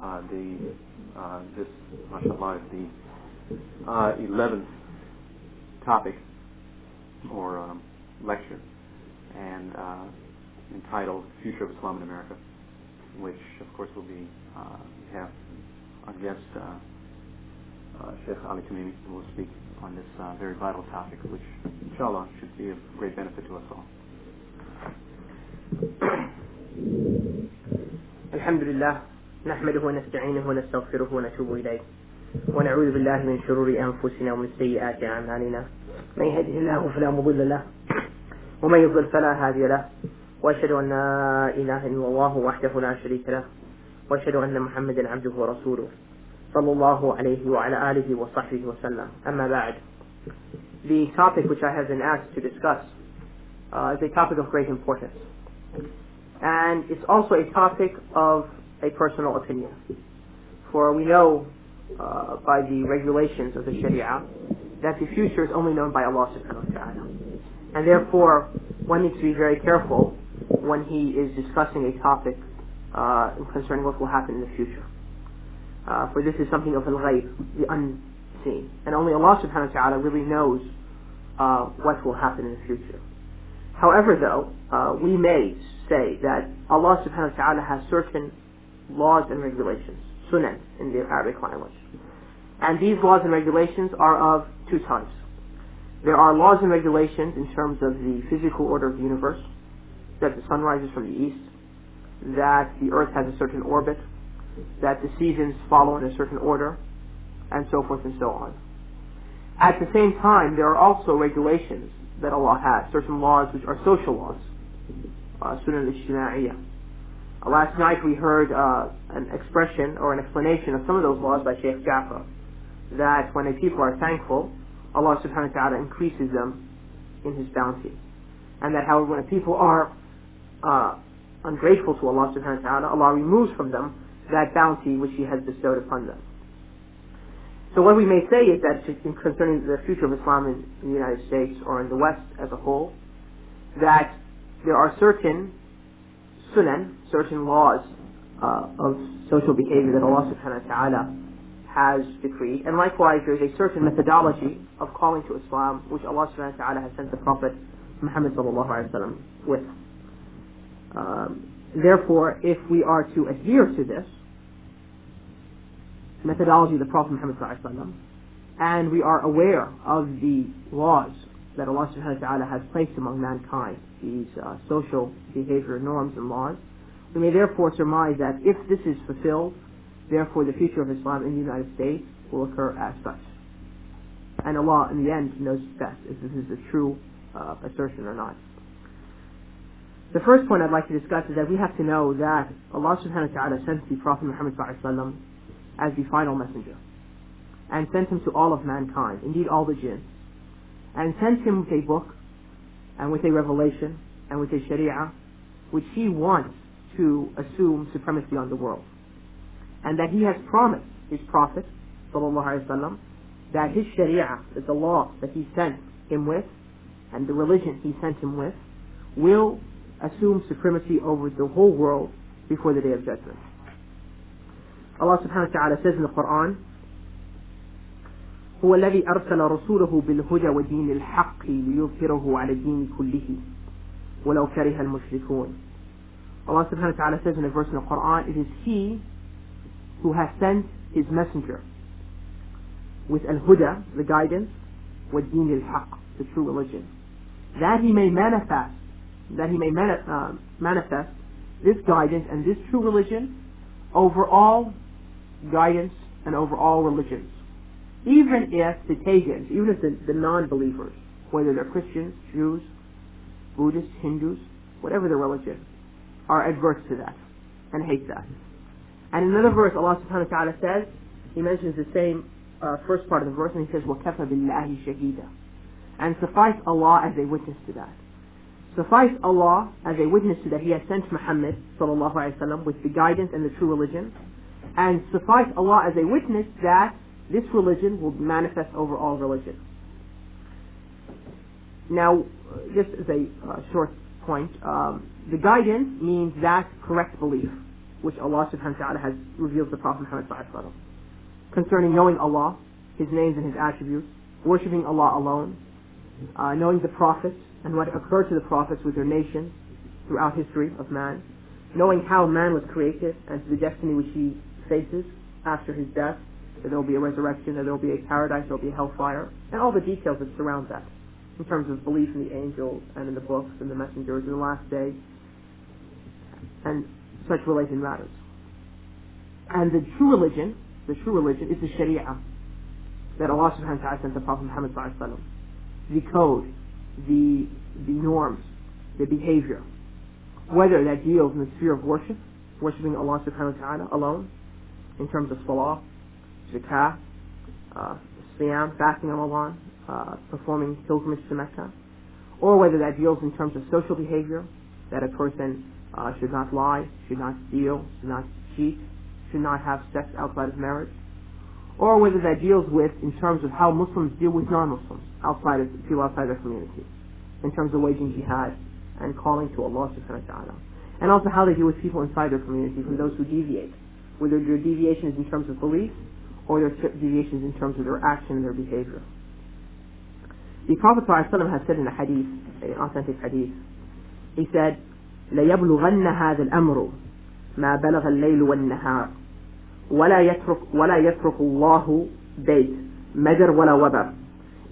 This, mashallah, is the 11th topic or lecture, and entitled "Future of Islam in America," which, of course, will be we have our guest Sheikh at-Tamīmī, who will speak on this very vital topic, which, inshallah, should be of great benefit to us all. Alhamdulillah, نحمده ونستعينه ونستغفره ونتوب إليه ونعوذ بالله من شرور أنفسنا ومن سيئات أعمالنا من يهده الله فلا مضل له ومن يضلل فلا هادي له وأشهد أن لا إله إلا الله وحده لا شريك له وأشهد أن محمدا عبده ورسوله صلى الله عليه وعلى آله وصحبه وسلم. أما بعد, the topic which I have been asked to discuss is a topic of great importance, and it's also a topic of a personal opinion. For we know by the regulations of the Sharia that the future is only known by Allah subhanahu wa ta'ala, and therefore one needs to be very careful when he is discussing a topic concerning what will happen in the future. For this is something of al-ghayb, the unseen, and only Allah subhanahu wa ta'ala really knows what will happen in the future. However, though, we may say that Allah subhanahu wa ta'ala has certain laws and regulations, sunan in the Arabic language. And these laws and regulations are of two types. There are laws and regulations in terms of the physical order of the universe, that the sun rises from the east, that the earth has a certain orbit, that the seasons follow in a certain order, and so forth and so on. At the same time, there are also regulations that Allah has, certain laws which are social laws, sunan al-ijtima'iyya. Last night we heard an expression or an explanation of some of those laws by Sheikh Jafar, that when a people are thankful, Allah subhanahu wa ta'ala increases them in His bounty. And that however when a people are ungrateful to Allah subhanahu wa ta'ala, Allah removes from them that bounty which He has bestowed upon them. So what we may say is that concerning the future of Islam in the United States or in the West as a whole, that there are certain sunan, certain laws of social behavior that Allah subhanahu wa ta'ala has decreed, and likewise there is a certain methodology of calling to Islam which Allah subhanahu wa ta'ala has sent the Prophet Muhammad sallallahu alaihi wasallam with. Therefore, if we are to adhere to this methodology of the Prophet Muhammad sallallahu alaihi wasallam, and we are aware of the laws that Allah subhanahu wa ta'ala has placed among mankind, these social behavior norms and laws, we may therefore surmise that if this is fulfilled, therefore the future of Islam in the United States will occur as such. And Allah in the end knows best if this is a true assertion or not. The first point I'd like to discuss is that we have to know that Allah subhanahu wa ta'ala sent the Prophet Muhammad sallallahu alaihi wasallam as the final messenger, and sent him to all of mankind, indeed all the jinn, and sent him with a book and with a revelation and with a sharia which he wants to assume supremacy on the world, and that he has promised his Prophet sallallahu alaihi wasallam that his sharia, that the law that he sent him with and the religion he sent him with will assume supremacy over the whole world before the Day of Judgment. Allah subhanahu wa ta'ala says in the Qur'an, هو الذي أرسل رسوله بالهدى ودين الحق ليظهره على الدين كله ولو كره المشركون. Allah subhanahu wa ta'ala says in a verse in the Qur'an, it is He who has sent His messenger with al-huda, the guidance, وَالدين الحق, the true religion, that He may manifest this guidance and this true religion over all guidance and over all religions. Even if the pagans, even if the non-believers, whether they're Christians, Jews, Buddhists, Hindus, whatever their religion, are adverse to that and hate that. And in another verse, Allah subhanahu wa ta'ala says, He mentions the same first part of the verse, and He says, وَكَفَى بِاللَّهِ شَهِيدًا, and suffice Allah as a witness to that. Suffice Allah as a witness to that He has sent Muhammad sallallahu alaihi wasallam with the guidance and the true religion, and suffice Allah as a witness that this religion will manifest over all religion. Now, just as a short point, the guidance means that correct belief which Allah subhanahu wa ta'ala has revealed to the Prophet Muhammad sallallahu alaihi wasallam concerning knowing Allah, His names and His attributes, worshipping Allah alone, knowing the prophets and what occurred to the prophets with their nations throughout history of man, knowing how man was created and to the destiny which he faces after his death, that there will be a resurrection, that there will be a paradise, there will be a hellfire, and all the details that surround that in terms of belief in the angels and in the books and the messengers in the last day and such related matters. And the true religion is the Sharia that Allah subhanahu wa ta'ala sent the Prophet Muhammad sallallahu alaihi wasallam. The code, the norms, the behavior, whether that deals in the sphere of worship, worshipping Allah subhanahu wa ta'ala alone, in terms of salah, zakah, siyam, fasting on Ramadan, performing pilgrimage to Mecca, or whether that deals in terms of social behavior, that a person should not lie, should not steal, should not cheat, should not have sex outside of marriage, or whether that deals with in terms of how Muslims deal with non-Muslims, people outside their community, in terms of waging jihad and calling to Allah subhanahu wa ta'ala, and also how they deal with people inside their community from those who deviate, whether their deviation is in terms of belief or their deviation is in terms of their action and their behavior. The Prophet ﷺ has said in a hadith, an authentic hadith, he said, لَيَبْلُغَنَّ هَذَا الْأَمْرُ مَا بَلَغَ اللَّيْلُ وَالنَّهَارُ ولا يترك الله بيت مدر ولا وبر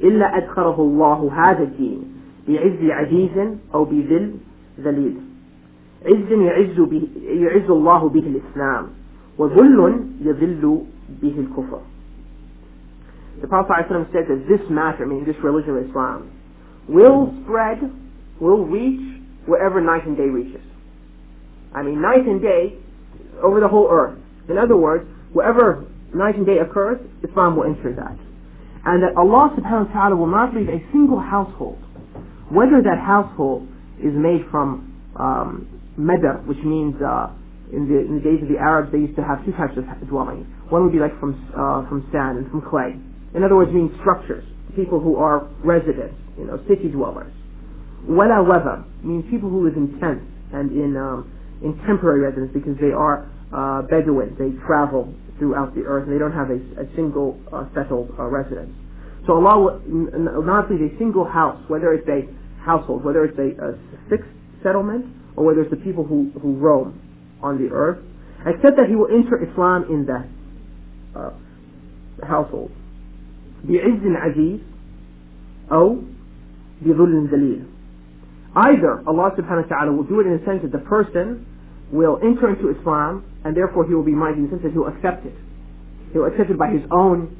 إلا أدخله الله هذا الدين بعز عزيز أو بذل ذليل. عز يعز الله به الإسلام وذل يذل به الكفر. The Prophet ﷺ said that this matter, meaning this religion of Islam, will spread, will reach wherever night and day reaches. I mean, night and day over the whole earth. In other words, wherever night and day occurs, Islam will enter that. And that Allah subhanahu wa ta'ala will not leave a single household, whether that household is made from madar, which means in the days of the Arabs they used to have two types of dwelling. One would be like from sand and from clay. In other words, means structures, people who are residents, city dwellers. Wala waba means people who live in tents and in temporary residence because they are Bedouins. They travel throughout the earth and they don't have a single settled residence. So Allah will not leave a single house, whether it's a household, whether it's a fixed settlement or whether it's the people who roam on the earth, except that He will enter Islam in that household. بِعِزٍ عَزِيزٍ أو بِذُلٍ ذَلِيلٍ. Either Allah subhanahu wa ta'ala will do it in the sense that the person will enter into Islam and therefore he will be mighty in the sense that he will accept it. He will accept it by his own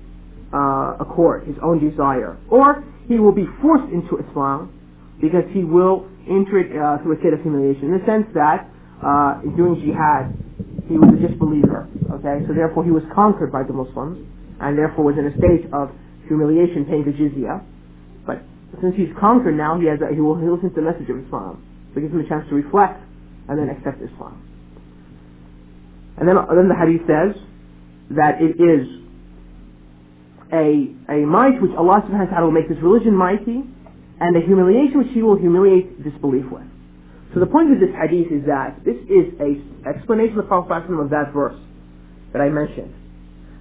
accord, his own desire. Or he will be forced into Islam because he will enter it through a state of humiliation. In the sense that doing jihad, he was a disbeliever. Okay, so therefore he was conquered by the Muslims and therefore was in a state of humiliation paying the jizya. But since he's conquered now, he will listen to the message of Islam. So it gives him a chance to reflect and then accept Islam. And then the hadith says that it is a might which Allah subhanahu wa ta'ala will make this religion mighty and a humiliation which He will humiliate disbelief with. So the point of this hadith is that this is an explanation of the Prophet of that verse that I mentioned.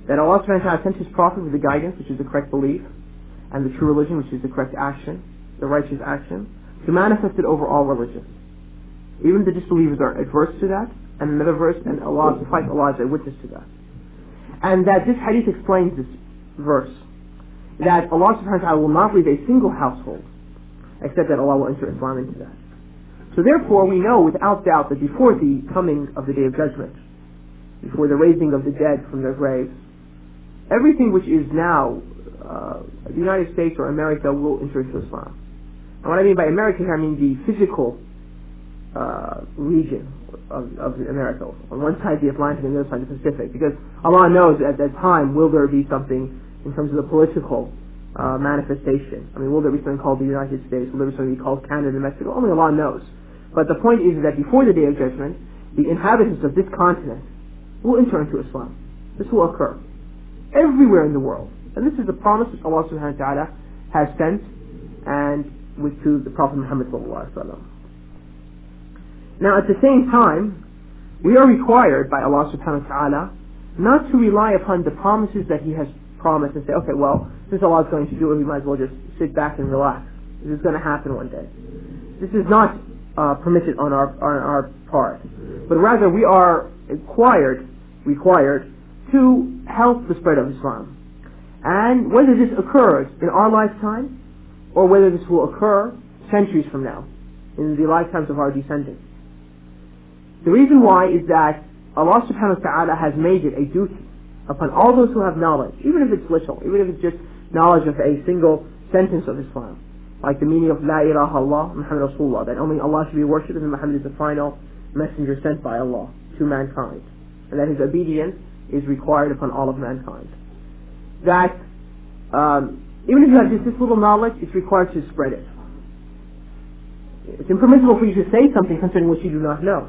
That Allah subhanahu wa ta'ala sent His Prophet with the guidance, which is the correct belief, and the true religion, which is the correct action, the righteous action, to manifest it over all religions. Even the disbelievers are adverse to that, and another verse, and Allah, suffice Allah as a witness to that. And that this hadith explains this verse, that Allah subhanahu wa ta'ala will not leave a single household, except that Allah will enter Islam into that. So therefore we know without doubt that before the coming of the Day of Judgment, before the raising of the dead from their graves, everything which is now the United States or America will enter into Islam. And what I mean by America here, I mean the physical region of America. On one side the Atlantic and the other side the Pacific. Because Allah knows at that time will there be something in terms of the political manifestation. I mean, will there be something called the United States? Will there be something called Canada and Mexico? Only Allah knows. But the point is that before the Day of Judgment, the inhabitants of this continent will enter into Islam. This will occur everywhere in the world. And this is the promise which Allah subhanahu wa ta'ala has sent and to the Prophet Muhammad sallallahu alaihi wasallam. Now at the same time, we are required by Allah subhanahu wa ta'ala not to rely upon the promises that He has promised and say, okay, well, since Allah is going to do it, we might as well just sit back and relax. This is going to happen one day. This is not permitted on our part, but rather we are required to help the spread of Islam. And whether this occurs in our lifetime or whether this will occur centuries from now, in the lifetimes of our descendants. The reason why is that Allah subhanahu wa ta'ala has made it a duty upon all those who have knowledge, even if it's little, even if it's just knowledge of a single sentence of Islam, like the meaning of La ilaha Allah, Muhammad Rasulullah, that only Allah should be worshipped and Muhammad is the final messenger sent by Allah to mankind, and that His obedience is required upon all of mankind. That even if you have just this little knowledge, it's required to spread it. It's impermissible for you to say something concerning what you do not know.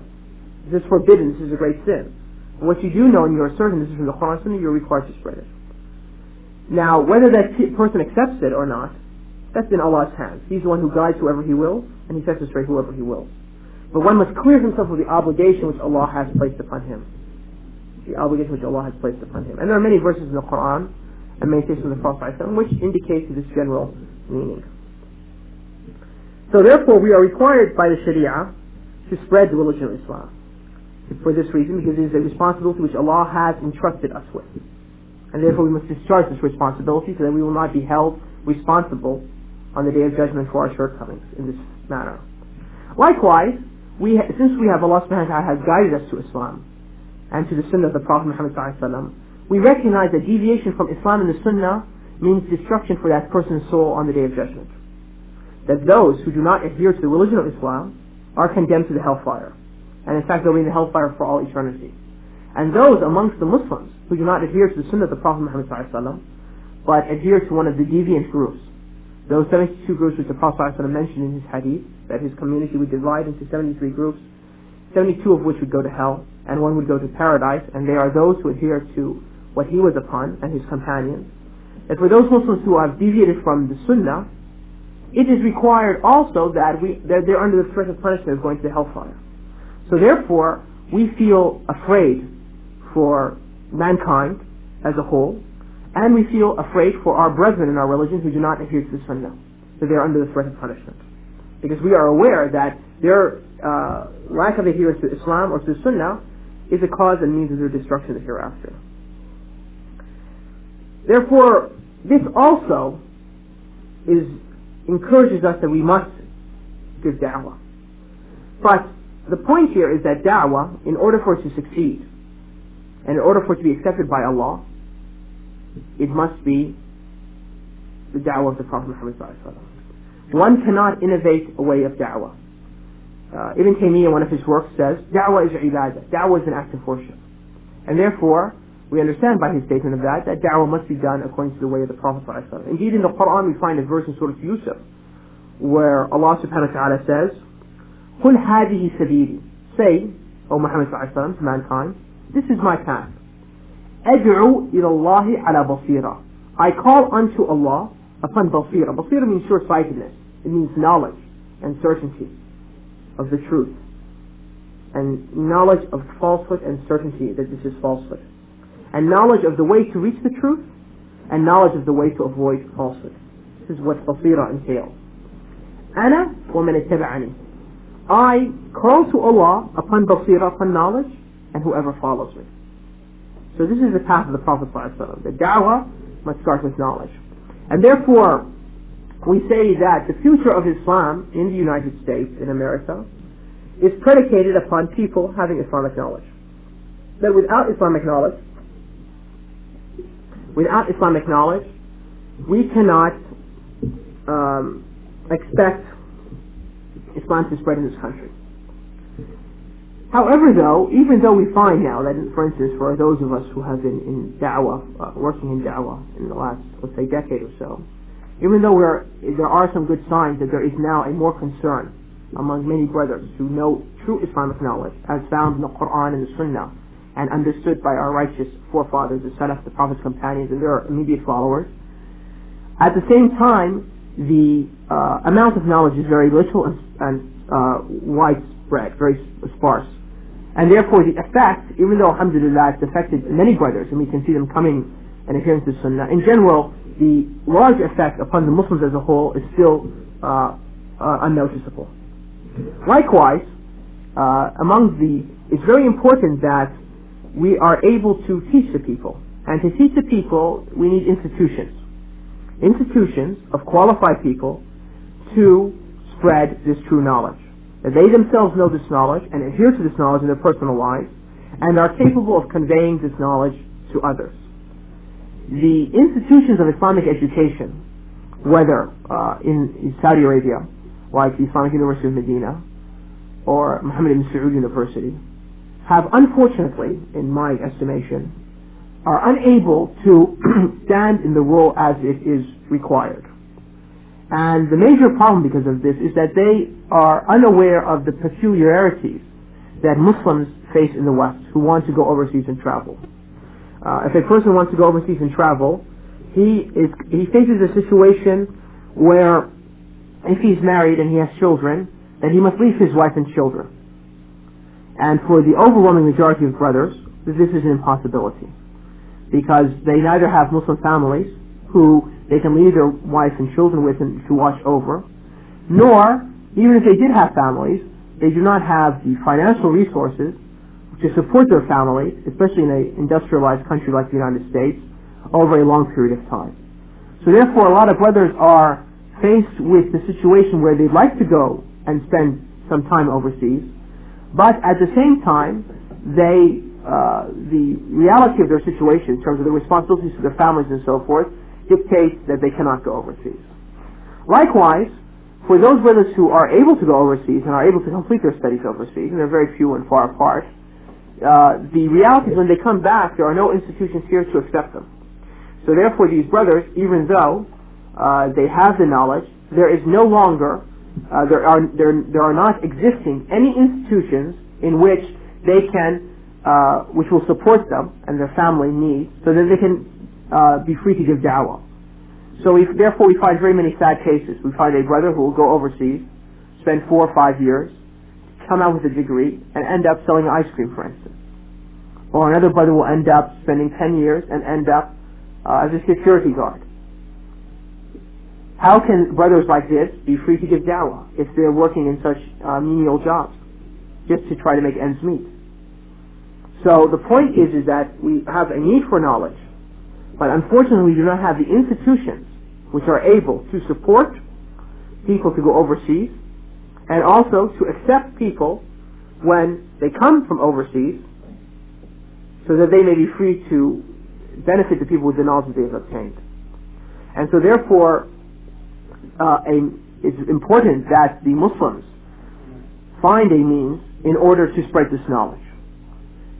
This is forbidden, this is a great sin. But what you do know and you are certain this is from the Qur'an and Sunnah, you're required to spread it. Now, whether that person accepts it or not, that's in Allah's hands. He's the one who guides whoever He wills, and He sets astray whoever He wills. But one must clear himself of the obligation which Allah has placed upon him. The obligation which Allah has placed upon him. And there are many verses in the Qur'an and many statements of the Prophet ﷺ which indicate this general meaning. So therefore we are required by the Sharia to spread the religion of Islam. For this reason, because it is a responsibility which Allah has entrusted us with. And therefore we must discharge this responsibility so that we will not be held responsible on the Day of Judgment for our shortcomings in this manner. Likewise, since we have Allah subhanahu wa ta'ala has guided us to Islam and to the Sunnah of the Prophet Muhammad sallallahu alaihi wasallam, we recognize that deviation from Islam and the Sunnah means destruction for that person's soul on the Day of Judgment. That those who do not adhere to the religion of Islam are condemned to the hellfire. And in fact, they'll be in the hellfire for all eternity. And those amongst the Muslims who do not adhere to the Sunnah of the Prophet Muhammad sallallahu alaihi wasallam, but adhere to one of the deviant groups, those 72 groups which the Prophet sallallahu alaihi wasallam mentioned in his hadith, that his community would divide into 73 groups, 72 of which would go to hell, and one would go to paradise, and they are those who adhere to what he was upon and his companions. And for those Muslims who have deviated from the Sunnah, it is required also that they're under the threat of punishment of going to the hellfire. So therefore, we feel afraid for mankind as a whole, and we feel afraid for our brethren in our religion who do not adhere to the Sunnah, that they are under the threat of punishment. Because we are aware that their lack of adherence to Islam or to the Sunnah is a cause and means of their destruction hereafter. Therefore, this also encourages us that we must give da'wah. But the point here is that da'wah, in order for it to succeed, and in order for it to be accepted by Allah, it must be the da'wah of the Prophet Muhammad sallallahu alaihi wasallam. One cannot innovate a way of da'wah. Ibn Taymiyyah, in one of his works, says, da'wah is ibadah. Da'wah is an act of worship. And therefore, we understand by his statement of that da'wah must be done according to the way of the Prophet sallallahu alaihi wasallam. Indeed, in the Qur'an we find a verse in Surah Yusuf, where Allah subhanahu wa ta'ala says, قُلْ هَذِهِ سَبِيلِ. Say, O Muhammad sallallahu alaihi wasallam, to mankind, this is my path. أَدْعُو إِلَى اللَّهِ عَلَى بَصِيرًا. I call unto Allah upon basira. Basira means short-sightedness. It means knowledge and certainty of the truth, and knowledge of falsehood and certainty that this is falsehood, and knowledge of the way to reach the truth, and knowledge of the way to avoid falsehood. This is what basira entails. أنا ومن اتبعني. I call to Allah upon basira, upon knowledge, and whoever follows me. So this is the path of the Prophet ﷺ. The da'wah must start with knowledge. And therefore, we say that the future of Islam in the United States, in America, is predicated upon people having Islamic knowledge. That without Islamic knowledge, we cannot expect Islam to spread in this country. However, even though we find now that, for instance, for those of us who have been in da'wah, working in da'wah in the last, let's say, decade or so, even though there are some good signs that there is now a more concern among many brothers who know true Islamic knowledge, as found in the Qur'an and the Sunnah, and understood by our righteous forefathers, the Salaf, the Prophet's companions, and their immediate followers, at the same time, the amount of knowledge is very little and widespread, very sparse. And therefore the effect, even though alhamdulillah it's affected many brothers, and we can see them coming and adhering to Sunnah, in general, the large effect upon the Muslims as a whole is still unnoticeable. Likewise, it's very important that we are able to teach the people. And to teach the people, we need institutions. Institutions of qualified people to spread this true knowledge. That they themselves know this knowledge and adhere to this knowledge in their personal lives and are capable of conveying this knowledge to others. The institutions of Islamic education, whether in Saudi Arabia, like the Islamic University of Medina or Muhammad ibn Saud University, have unfortunately, in my estimation, are unable to stand in the role as it is required. And the major problem because of this is that they are unaware of the peculiarities that Muslims face in the West who want to go overseas and travel. If a person wants to go overseas and travel, he faces a situation where if he's married and he has children, then he must leave his wife and children. And for the overwhelming majority of brothers, this is an impossibility, because they neither have Muslim families who they can leave their wife and children with and to watch over, nor, even if they did have families, they do not have the financial resources to support their families, especially in an industrialized country like the United States, over a long period of time. So therefore, a lot of brothers are faced with the situation where they'd like to go and spend some time overseas, but at the same time, the reality of their situation in terms of their responsibilities to their families and so forth dictates that they cannot go overseas. Likewise, for those brothers who are able to go overseas and are able to complete their studies overseas, and they're very few and far apart, the reality is when they come back, there are no institutions here to accept them. So therefore, these brothers, even though they have the knowledge, there is no longer there are not existing any institutions in which they can which will support them and their family needs, so that they can be free to give da'wah. So therefore we find very many sad cases. We find a brother who will go overseas, spend 4 or 5 years, come out with a degree, and end up selling ice cream, for instance. Or another brother will end up spending 10 years and end up as a security guard. How can brothers like this be free to give da'wah if they're working in such menial jobs just to try to make ends meet? So the point is that we have a need for knowledge, but unfortunately we do not have the institutions which are able to support people to go overseas and also to accept people when they come from overseas so that they may be free to benefit the people with the knowledge that they have obtained. And so therefore it's important that the Muslims find a means in order to spread this knowledge.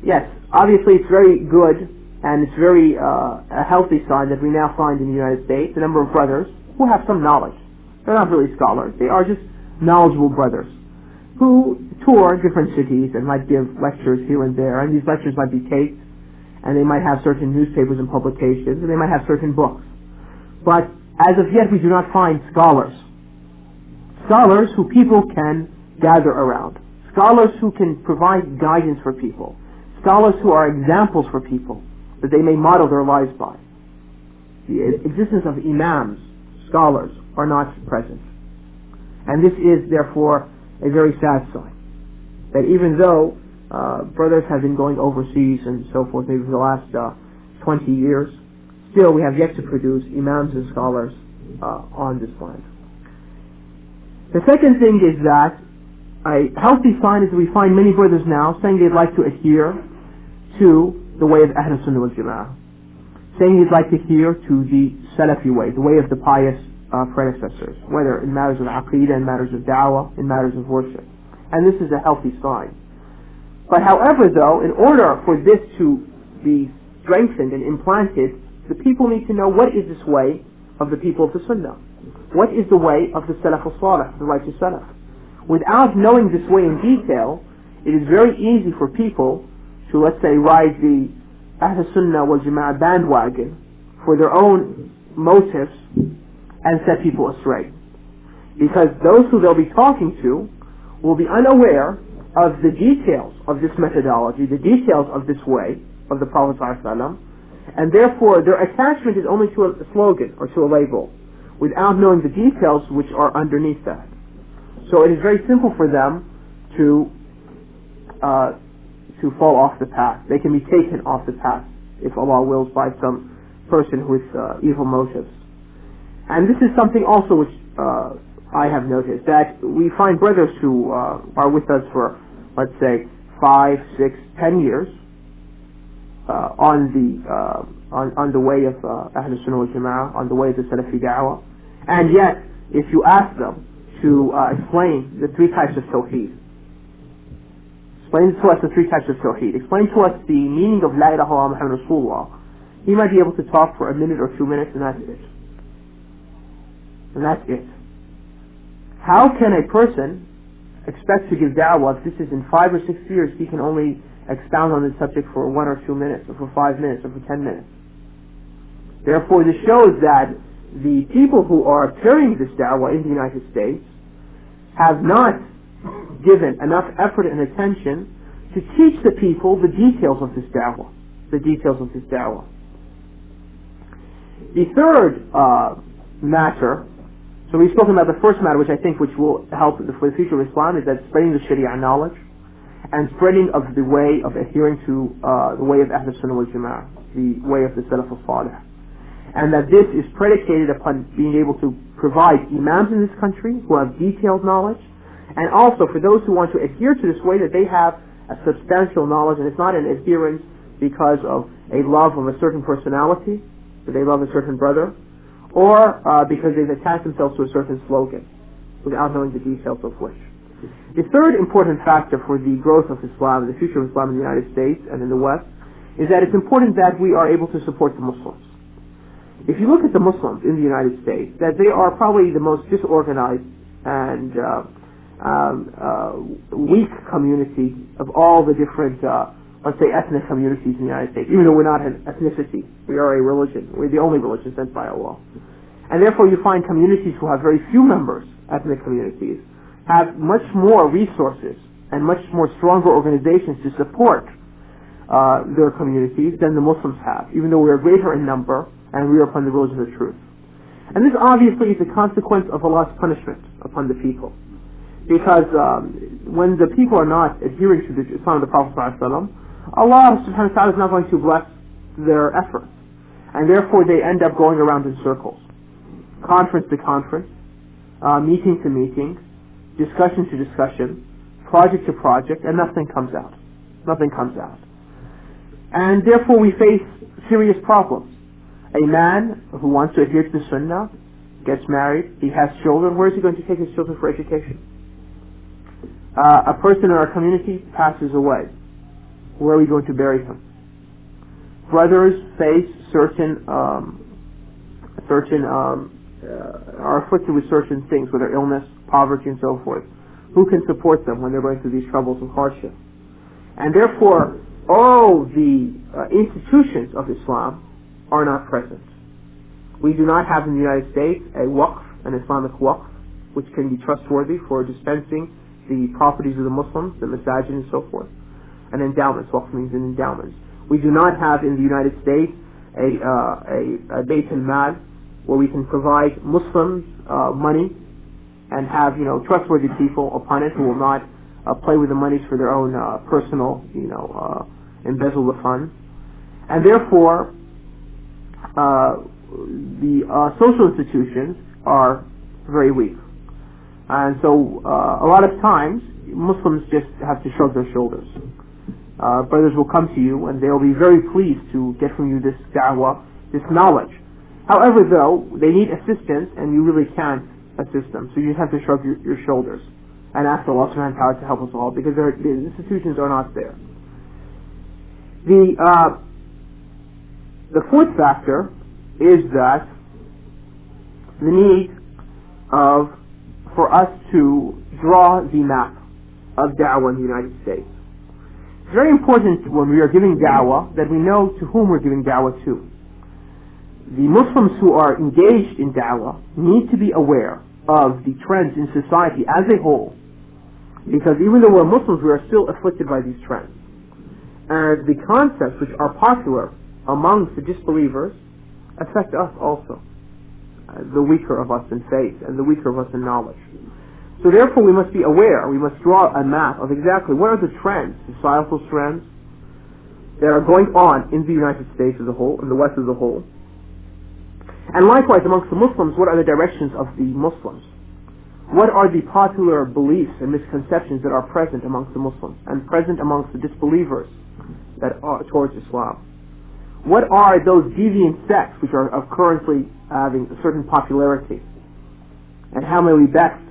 Yes, obviously it's very good and it's very a healthy sign that we now find in the United States a number of brothers who have some knowledge. They're not really scholars, they are just knowledgeable brothers who tour different cities and might give lectures here and there, and these lectures might be taped, and they might have certain newspapers and publications, and they might have certain books. But as of yet we do not find scholars who people can gather around, scholars who can provide guidance for people, scholars who are examples for people that they may model their lives by. The existence of imams, scholars, are not present. And this is therefore a very sad sign, that even though brothers have been going overseas and so forth maybe for the last 20 years, still we have yet to produce imams and scholars on this land. The second thing is that a healthy sign is that we find many brothers now saying they'd like to adhere to the way of Ahl Sunnah wal Jama'ah, saying they'd like to adhere to the Salafi way, the way of the pious predecessors, whether in matters of aqeedah, in matters of da'wah, in matters of worship. And this is a healthy sign. But however though, in order for this to be strengthened and implanted, the people need to know what is this way of the people of the Sunnah. What is the way of the Salaf al-Salih, the righteous Salaf? Without knowing this way in detail, it is very easy for people to, let's say, ride the Ahl Sunnah wal Jama'ah bandwagon for their own motives and set people astray. Because those who they'll be talking to will be unaware of the details of this methodology, the details of this way of the Prophet ﷺ, and therefore their attachment is only to a slogan or to a label, without knowing the details which are underneath that. So it is very simple for them to fall off the path. They can be taken off the path, if Allah wills, by some person with evil motives. And this is something also which I have noticed, that we find brothers who are with us for, let's say, 5, 6, 10 years on the way of Ahl Sunnah wal Jama'ah, on the way of the Salafi Da'wah, and yet if you ask them to explain the 3 types of Tawheed, explain to us the 3 types of Tawheed, explain to us the meaning of La ilaha illallah Muhammad Rasulullah, he might be able to talk for a minute or 2 minutes, and that's it. And that's it. How can a person expect to give da'wah if this is in 5 or 6 years he can only expound on the subject for 1 or 2 minutes, or for 5 minutes, or for 10 minutes? Therefore, this shows that the people who are carrying this da'wah in the United States have not given enough effort and attention to teach the people the details of this da'wah. The details of this da'wah. The third matter, so we've spoken about the first matter, which I think will help for the future of Islam, is that spreading the Sharia knowledge and spreading of the way of adhering to the way of Ahl Sunnah wal Jama'ah, the way of the Salaf al-Salih. And that this is predicated upon being able to provide imams in this country who have detailed knowledge, and also for those who want to adhere to this way, that they have a substantial knowledge, and it's not an adherence because of a love of a certain personality, that they love a certain brother, or because they've attached themselves to a certain slogan, without knowing the details of which. The third important factor for the growth of Islam, the future of Islam in the United States and in the West, is that it's important that we are able to support the Muslims. If you look at the Muslims in the United States, that they are probably the most disorganized and weak community of all the different, let's say, ethnic communities in the United States. Even though we're not an ethnicity, we are a religion. We're the only religion sent by Allah. And therefore you find communities who have very few members, ethnic communities, have much more resources and much more stronger organizations to support their communities than the Muslims have, even though we are greater in number and we are upon the religion of the truth. And this obviously is a consequence of Allah's punishment upon the people. Because when the people are not adhering to the Islam of the Prophet ﷺ, Allah subhanahu wa ta'ala is not going to bless their efforts. And therefore they end up going around in circles. Conference to conference, meeting to meeting, discussion to discussion, project to project, and nothing comes out. Nothing comes out. And therefore we face serious problems. A man who wants to adhere to the Sunnah gets married, he has children. Where is he going to take his children for education? A person in our community passes away. Where are we going to bury him? Brothers face are afflicted with certain things, whether illness, poverty, and so forth. Who can support them when they're going through these troubles and hardship? And therefore, all the institutions of Islam are not present. We do not have in the United States a waqf, an Islamic waqf, which can be trustworthy for dispensing the properties of the Muslims, the masajid and so forth. And endowments, waqf means an endowments. We do not have in the United States a Bayt al-Mal, where we can provide Muslims money and have trustworthy people upon it who will not play with the monies for their own personal embezzle the funds. And therefore the social institutions are very weak. And so a lot of times Muslims just have to shrug their shoulders. Brothers will come to you and they'll be very pleased to get from you this da'wah, this knowledge. However, though, they need assistance and you really can't assist them. So you just have to shrug your shoulders and ask Allah subhanahu wa ta'ala to help us all, because the institutions are not there. The fourth factor is that the need for us to draw the map of da'wah in the United States. It's very important when we are giving da'wah that we know to whom we're giving da'wah to. The Muslims who are engaged in da'wah need to be aware of the trends in society as a whole, Because even though we're Muslims, we are still afflicted by these trends. And the concepts which are popular amongst the disbelievers affect us also, the weaker of us in faith and the weaker of us in knowledge. So therefore we must be aware, we must draw a map of exactly what are the trends, societal trends, that are going on in the United States as a whole, in the West as a whole. And likewise amongst the Muslims, what are the directions of the Muslims? What are the popular beliefs and misconceptions that are present amongst the Muslims and present amongst the disbelievers that are towards Islam? What are those deviant sects which are currently having a certain popularity? And how may we best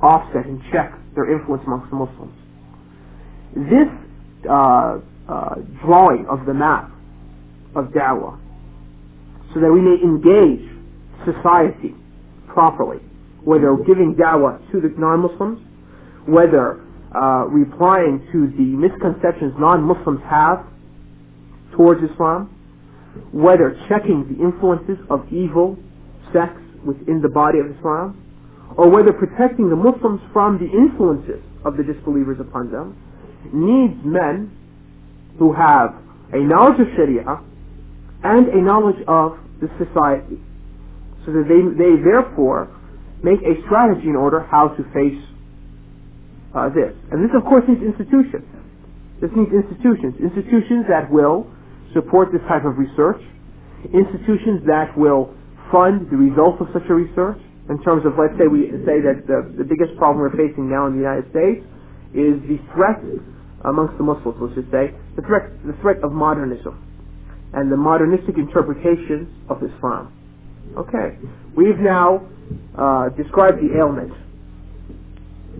offset and check their influence amongst the Muslims? This drawing of the map of da'wah, so that we may engage society properly, whether giving da'wah to the non-Muslims, whether replying to the misconceptions non-Muslims have towards Islam, whether checking the influences of evil sects within the body of Islam, or whether protecting the Muslims from the influences of the disbelievers upon them, needs men who have a knowledge of Sharia and a knowledge of the society, so that they therefore make a strategy in order how to face this. And this of course needs institutions. This needs institutions that will support this type of research, institutions that will fund the results of such a research, in terms of, let's say we say that the biggest problem we're facing now in the United States is the threat amongst the Muslims, let's just say, the threat of modernism and the modernistic interpretations of Islam. Okay, we've now described the ailment,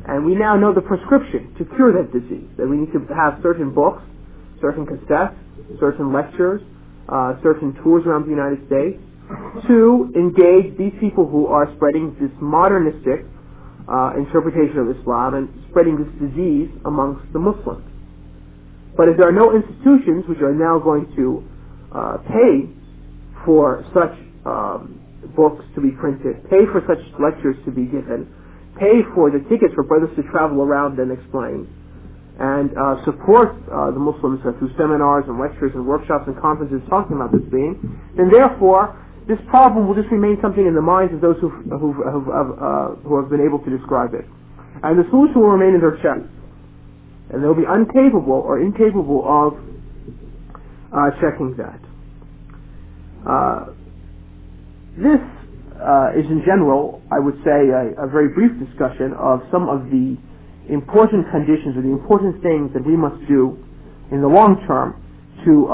and we now know the prescription to cure that disease, that we need to have certain books, certain cassettes, certain lectures, certain tours around the United States to engage these people who are spreading this modernistic interpretation of Islam and spreading this disease amongst the Muslims. But if there are no institutions which are now going to pay for such books to be printed, pay for such lectures to be given, pay for the tickets for brothers to travel around and explain, and support the Muslims through seminars and lectures and workshops and conferences talking about this theme, then therefore this problem will just remain something in the minds of those who have been able to describe it. And the solution will remain in their chests. And they'll be incapable of checking that. This is in general, I would say, a very brief discussion of some of the important conditions or the important things that we must do in the long term to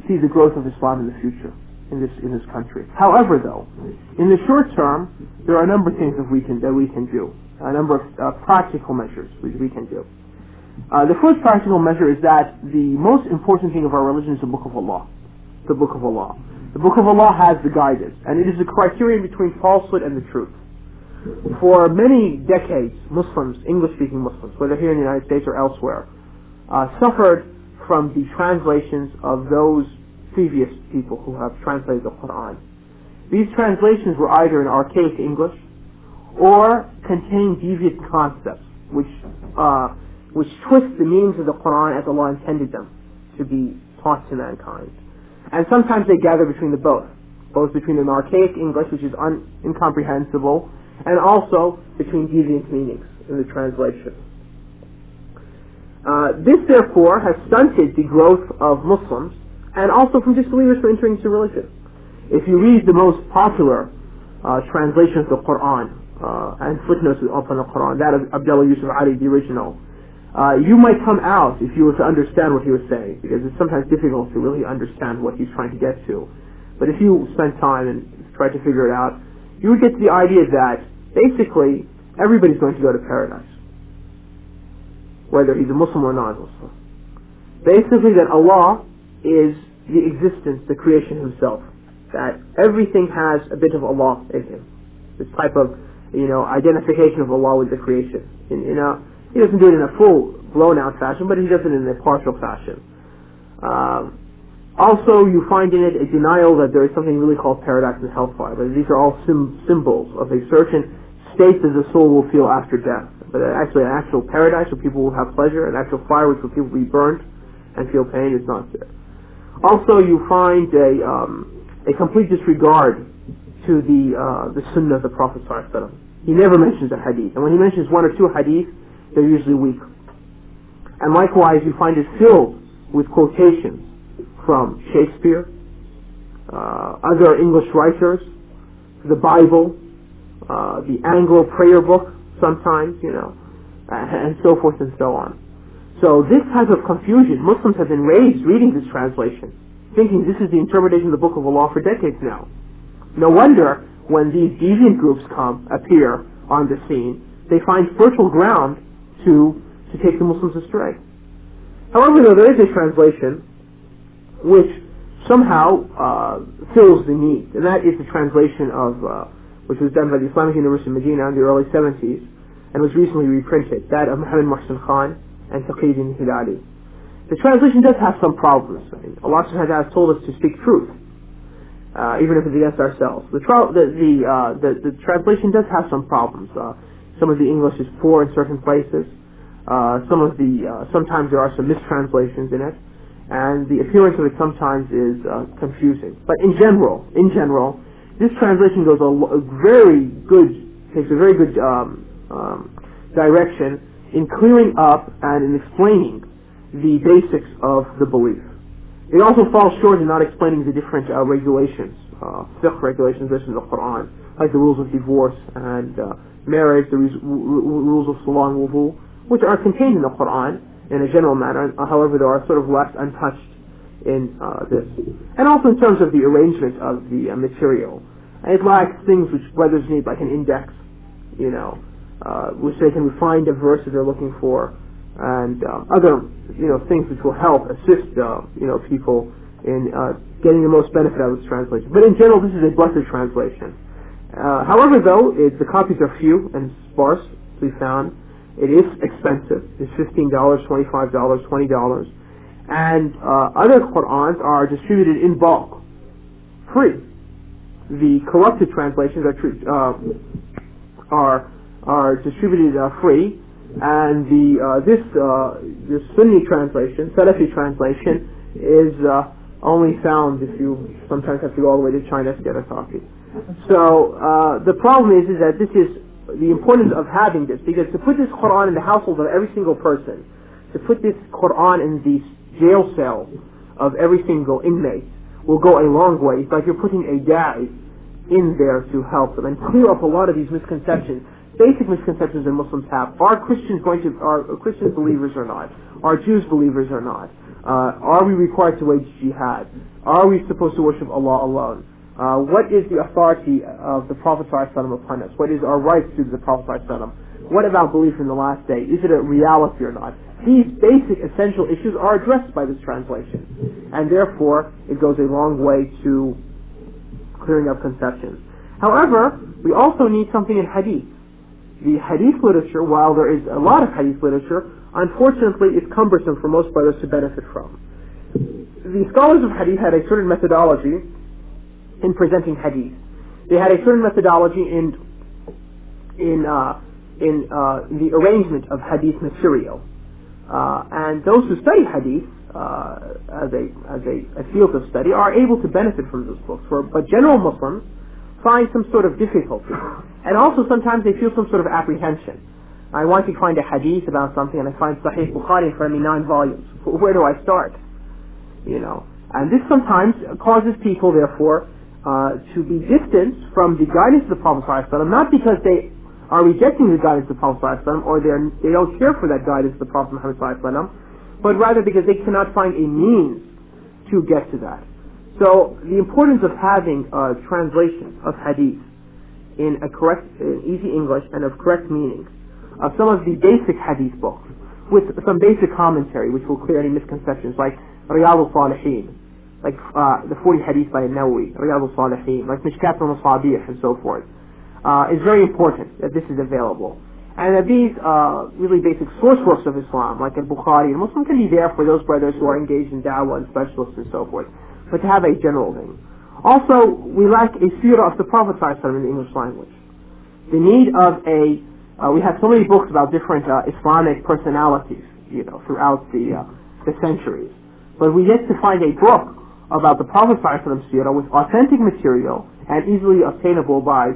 see the growth of Islam in the future in this country. However, though, in the short term, there are a number of things that we can do, a number of practical measures which we can do. The first practical measure is that the most important thing of our religion is the Book of Allah. The Book of Allah. The Book of Allah has the guidance, and it is the criterion between falsehood and the truth. For many decades, Muslims, English-speaking Muslims, whether here in the United States or elsewhere, suffered from the translations of those previous people who have translated the Qur'an. These translations were either in archaic English or contained deviant concepts, which twist the meanings of the Qur'an as Allah intended them to be taught to mankind. And sometimes they gather between the both between an archaic English, which is incomprehensible, and also between deviant meanings in the translation. This, therefore, has stunted the growth of Muslims and also from disbelievers for entering into religion. If you read the most popular translation of the Qur'an and footnotes upon the Qur'an, that of Abdullah Yusuf Ali, the original, you might come out if you were to understand what he was saying, because it's sometimes difficult to really understand what he's trying to get to. But if you spend time and try to figure it out, you would get to the idea that basically everybody's going to go to paradise, whether he's a Muslim or non-Muslim. Basically that Allah is the existence, the creation himself, that everything has a bit of Allah in him. This type of, identification of Allah with the creation. He doesn't do it in a full, blown-out fashion, but he does it in a partial fashion. Also, you find in it a denial that there is something really called paradise and hellfire. But these are all symbols of a certain state that the soul will feel after death. but actually an actual paradise where people will have pleasure, an actual fire which will people be burnt and feel pain, is not there. Also, you find a complete disregard to the sunnah of the Prophet ﷺ. He never mentions a hadith, and when he mentions one or two hadith, they're usually weak. And likewise, you find it filled with quotations from Shakespeare, other English writers, the Bible, the Anglo prayer book sometimes, and so forth and so on. So this type of confusion, Muslims have been raised reading this translation, thinking this is the interpretation of the Book of Allah for decades now. No wonder when these deviant groups appear on the scene, they find fertile ground to take the Muslims astray. However, though, there is a translation which somehow fills the need, and that is the translation of which was done by the Islamic University of Medina in the early 70s and was recently reprinted, that of Muhammad Muhsin Khan and Taqiyuddin Hilali. The translation does have some problems. I mean, Allah subhanahu wa ta'ala has told us to speak truth, even if it's against ourselves. The translation does have some problems. Some of the English is poor in certain places. Sometimes there are some mistranslations in it, and the appearance of it sometimes is confusing. But in general, this translation takes a very good direction in clearing up and in explaining the basics of the belief. It also falls short in not explaining the different regulations, fiqh regulations listed in the Qur'an, like the rules of divorce and marriage, the rules of salah and wudu, which are contained in the Qur'an in a general manner. However, they are sort of left untouched in this. And also in terms of the arrangement of the material. It lacks things which brothers need, like an index, which they can find a verse that they're looking for, and other things which will help assist people in getting the most benefit out of this translation. But in general, this is a blessed translation. However, though, the copies are few and sparse to be found. It is expensive. It's $15, $25, $20, and other Qur'ans are distributed in bulk, free. The corrupted translations are distributed free, and this Sunni translation, Salafi translation, is only found if you sometimes have to go all the way to China to get a copy. So the problem is that this is the importance of having this, because to put this Qur'an in the household of every single person, to put this Qur'an in the jail cell of every single inmate, will go a long way. It's like you're putting a da'i in there to help them and clear up a lot of these misconceptions, basic misconceptions that Muslims have. Are Christians believers or not? Are Jews believers or not? Are we required to wage jihad? Are we supposed to worship Allah alone? What is the authority of the Prophet ﷺ upon us? What is our rights to the Prophet ﷺ? What about belief in the last day? Is it a reality or not? These basic essential issues are addressed by this translation, and therefore it goes a long way to clearing up conceptions. However, we also need something in hadith. The hadith literature, while there is a lot of hadith literature, unfortunately is cumbersome for most brothers to benefit from. The scholars of hadith had a certain methodology in presenting hadith. They had a certain methodology in the arrangement of hadith material. And those who study hadith as a field of study are able to benefit from those books. But general Muslims find some sort of difficulty. And also sometimes they feel some sort of apprehension. I want to find a hadith about something and I find Sahih Bukhari in front of me 9 volumes. Where do I start? And this sometimes causes people, therefore, to be distanced from the guidance of the Prophet ﷺ, not because they are rejecting the guidance of the Prophet ﷺ or they don't care for that guidance of the Prophet Muhammad ﷺ, but rather because they cannot find a means to get to that. So the importance of having a translation of hadith in easy English and of correct meaning of some of the basic hadith books with some basic commentary which will clear any misconceptions, like Riyadh al-Salihin, like the 40 hadith by Nawawi, Riyadh al-Salihin, like Mishkat al-Masabih and so forth, is very important that this is available. And that these really basic source works of Islam, like al-Bukhari and Muslim, can be there for those brothers who are engaged in da'wah and specialists and so forth, but to have a general thing. Also, we lack a seerah of the Prophet ﷺ in the English language. The need of a we have so many books about different Islamic personalities, throughout the centuries. But we yet to find a book about the Prophet ﷺ seerah with authentic material and easily obtainable by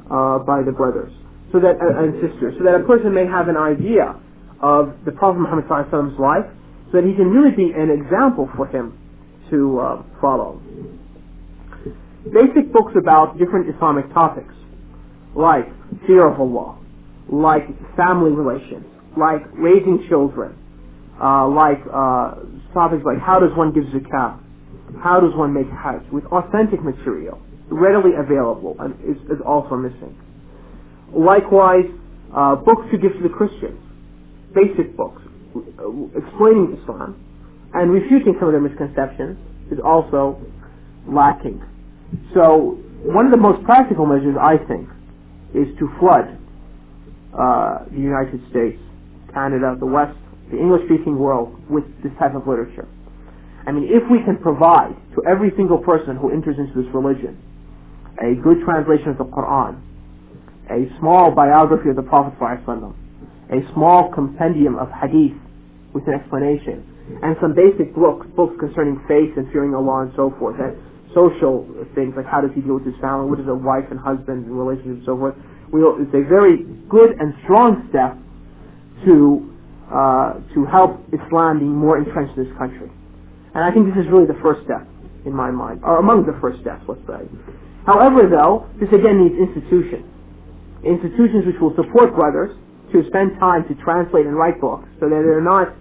the brothers and sisters, so that a person may have an idea of the Prophet Muhammad ﷺ's life, so that he can really be an example for him to follow. Basic books about different Islamic topics, like fear of Allah, like family relations, like raising children, like topics like how does one give zakah, how does one make hajj, with authentic material, readily available, and is also missing. Likewise, books to give to the Christians, basic books explaining Islam and refuting some of their misconceptions, is also lacking. So one of the most practical measures, I think, is to flood the United States, Canada, the West, the English-speaking world with this type of literature. I mean, if we can provide to every single person who enters into this religion a good translation of the Qur'an, a small biography of the Prophet ﷺ, a small compendium of hadith with an explanation, and some basic books concerning faith and fearing Allah and so forth, and social things like how does he deal with his family, what is a wife and husband and relationships and so forth, it's a very good and strong step to help Islam being more entrenched in this country. And I think this is really the first step, in my mind, or among the first steps, let's say. However, though, this again needs institutions which will support brothers to spend time to translate and write books, so that they're not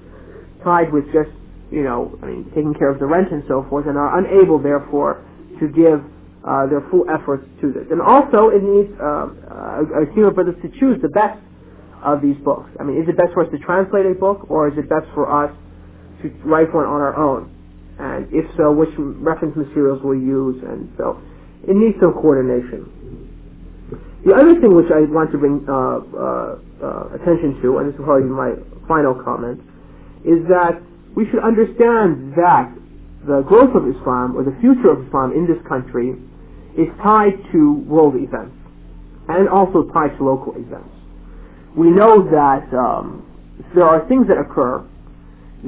tied with just, taking care of the rent and so forth, and are unable, therefore, to give their full efforts to this. And also, it needs a team of brothers to choose the best of these books. I mean, is it best for us to translate a book, or is it best for us to write one on our own? And if so, which reference materials we'll use? And so, it needs some coordination. The other thing which I want to bring attention to, and this is probably my final comment, is that we should understand that the growth of Islam, or the future of Islam in this country, is tied to world events, and also tied to local events. We know that there are things that occur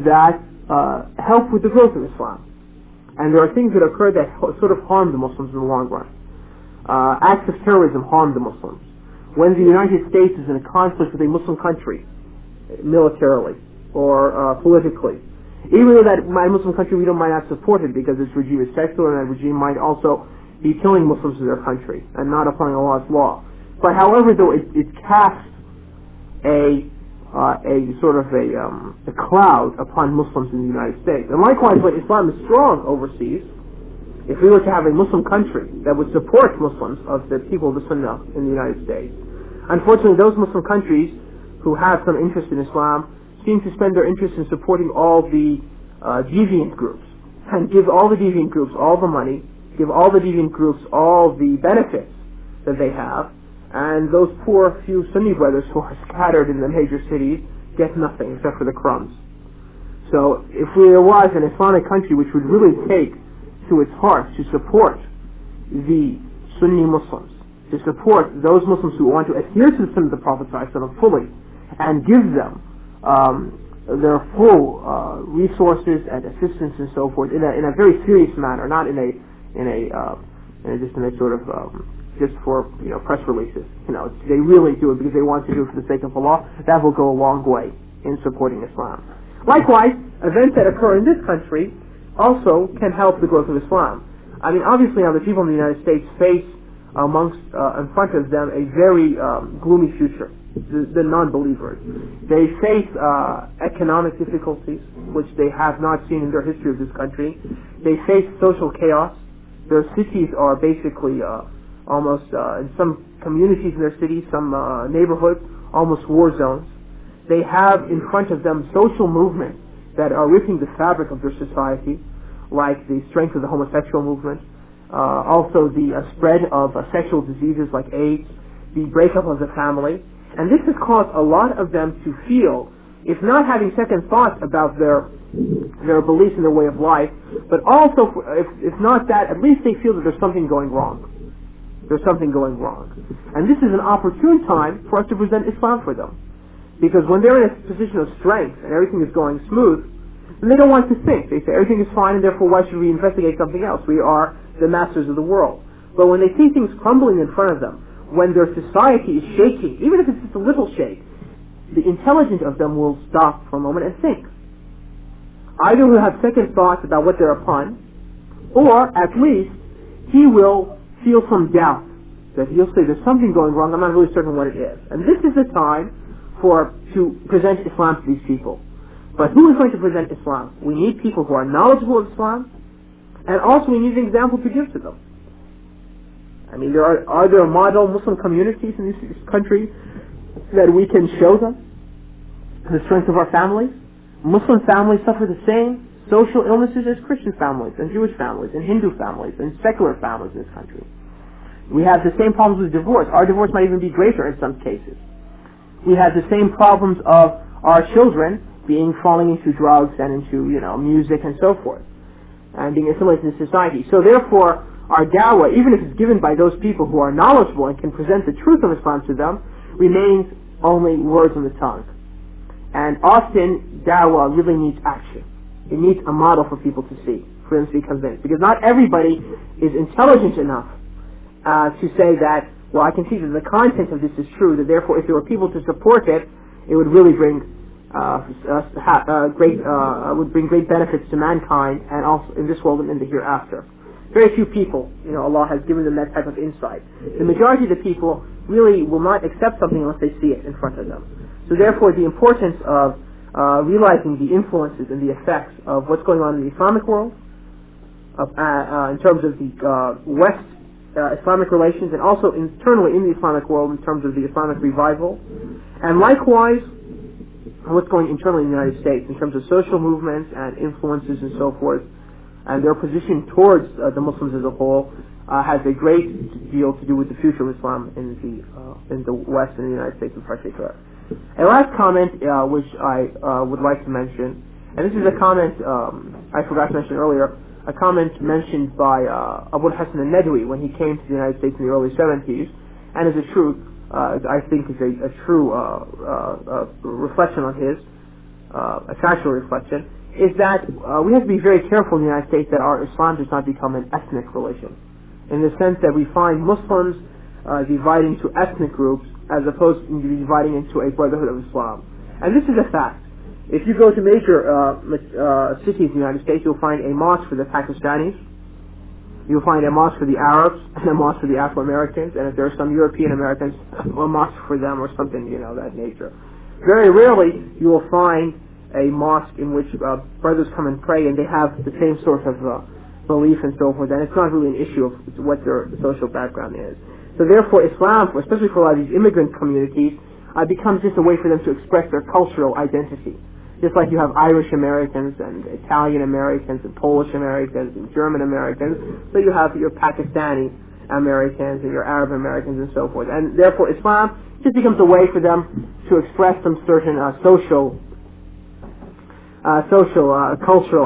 that help with the growth of Islam, and there are things that occur that sort of harm the Muslims in the long run. Acts of terrorism harm the Muslims. When the United States is in a conflict with a Muslim country, militarily or politically, even though that Muslim country we might not support it because its regime is secular, and that regime might also be killing Muslims in their country and not applying Allah's law. But however, though it casts a cloud upon Muslims in the United States. And likewise, when Islam is strong overseas, if we were to have a Muslim country that would support Muslims of the people of the Sunnah in the United States, unfortunately those Muslim countries who have some interest in Islam seem to spend their interest in supporting all the deviant groups, and give all the deviant groups all the money, give all the deviant groups all the benefits that they have, and those poor few Sunni brothers who are scattered in the major cities get nothing except for the crumbs. So if there was an Islamic country which would really take to its heart to support the Sunni Muslims, to support those Muslims who want to adhere to the Sunnah of the Prophet ﷺ fully, and give them their full resources and assistance and so forth in a very serious manner, not just for press releases. They really do it because they want to do it for the sake of Allah. That will go a long way in supporting Islam. Likewise, events that occur in this country also can help the growth of Islam. I mean, obviously now the people in the United States face in front of them a very gloomy future. The non-believers. They face economic difficulties, which they have not seen in their history of this country. They face social chaos. Their cities are basically almost, in some communities in their cities, some neighborhoods, almost war zones. They have in front of them social movements that are ripping the fabric of their society, like the strength of the homosexual movement, also the spread of sexual diseases like AIDS, the breakup of the family. And this has caused a lot of them to feel, if not having second thoughts about their beliefs and their way of life, but also, if not that, at least they feel that there's something going wrong. there's something going wrong. And this is an opportune time for us to present Islam for them. Because when they're in a position of strength and everything is going smooth, then they don't want to think. They say everything is fine and therefore why should we investigate something else? We are the masters of the world. But when they see things crumbling in front of them, when their society is shaking, even if it's just a little shake, the intelligent of them will stop for a moment and think. Either he'll have second thoughts about what they're upon, or at least he will feel some doubt, that he'll say there's something going wrong, I'm not really certain what it is. And this is the time to present Islam to these people. But who is going to present Islam? We need people who are knowledgeable of Islam, and also we need an example to give to them. I mean, are there model Muslim communities in this country that we can show them the strength of our families? Muslim families suffer the same social illnesses as Christian families and Jewish families and Hindu families and secular families in this country. We have the same problems with divorce. Our divorce might even be greater in some cases. We have the same problems of our children falling into drugs and into music and so forth, and being assimilated into society. So therefore, our da'wah, even if it's given by those people who are knowledgeable and can present the truth of Islam to them, remains only words on the tongue. And often, da'wah really needs action. It needs a model for people to see, for them to be convinced. Because not everybody is intelligent enough to say that, well, I can see that the content of this is true, that therefore if there were people to support it, it would really bring great benefits to mankind, and also in this world and in the hereafter. Very few people, Allah has given them that type of insight. The majority of the people really will not accept something unless they see it in front of them. So therefore, the importance of realizing the influences and the effects of what's going on in the Islamic world, in terms of the West Islamic relations, and also internally in the Islamic world in terms of the Islamic revival, and likewise what's going internally in the United States in terms of social movements and influences and so forth, and their position towards the Muslims as a whole has a great deal to do with the future of Islam in the West and the United States in particular. A last comment which I would like to mention, and this is a comment I forgot to mention earlier, a comment mentioned by Abu Hassan al-Nadwi when he came to the United States in the early 70s, and is a true, I think is a true reflection on his, a factual reflection, is that we have to be very careful in the United States that our Islam does not become an ethnic religion, in the sense that we find Muslims dividing into ethnic groups as opposed to dividing into a brotherhood of Islam. And this is a fact. If you go to major cities in the United States, you'll find a mosque for the Pakistanis, you'll find a mosque for the Arabs, and a mosque for the Afro-Americans, and if there are some European Americans, a mosque for them or something, that nature. Very rarely you will find a mosque in which brothers come and pray and they have the same sort of belief and so forth, and it's not really an issue of what their social background is. So therefore Islam, especially for a lot of these immigrant communities, becomes just a way for them to express their cultural identity. Just like you have Irish Americans and Italian Americans and Polish Americans and German Americans, so you have your Pakistani Americans and your Arab Americans and so forth. And therefore Islam just becomes a way for them to express some certain cultural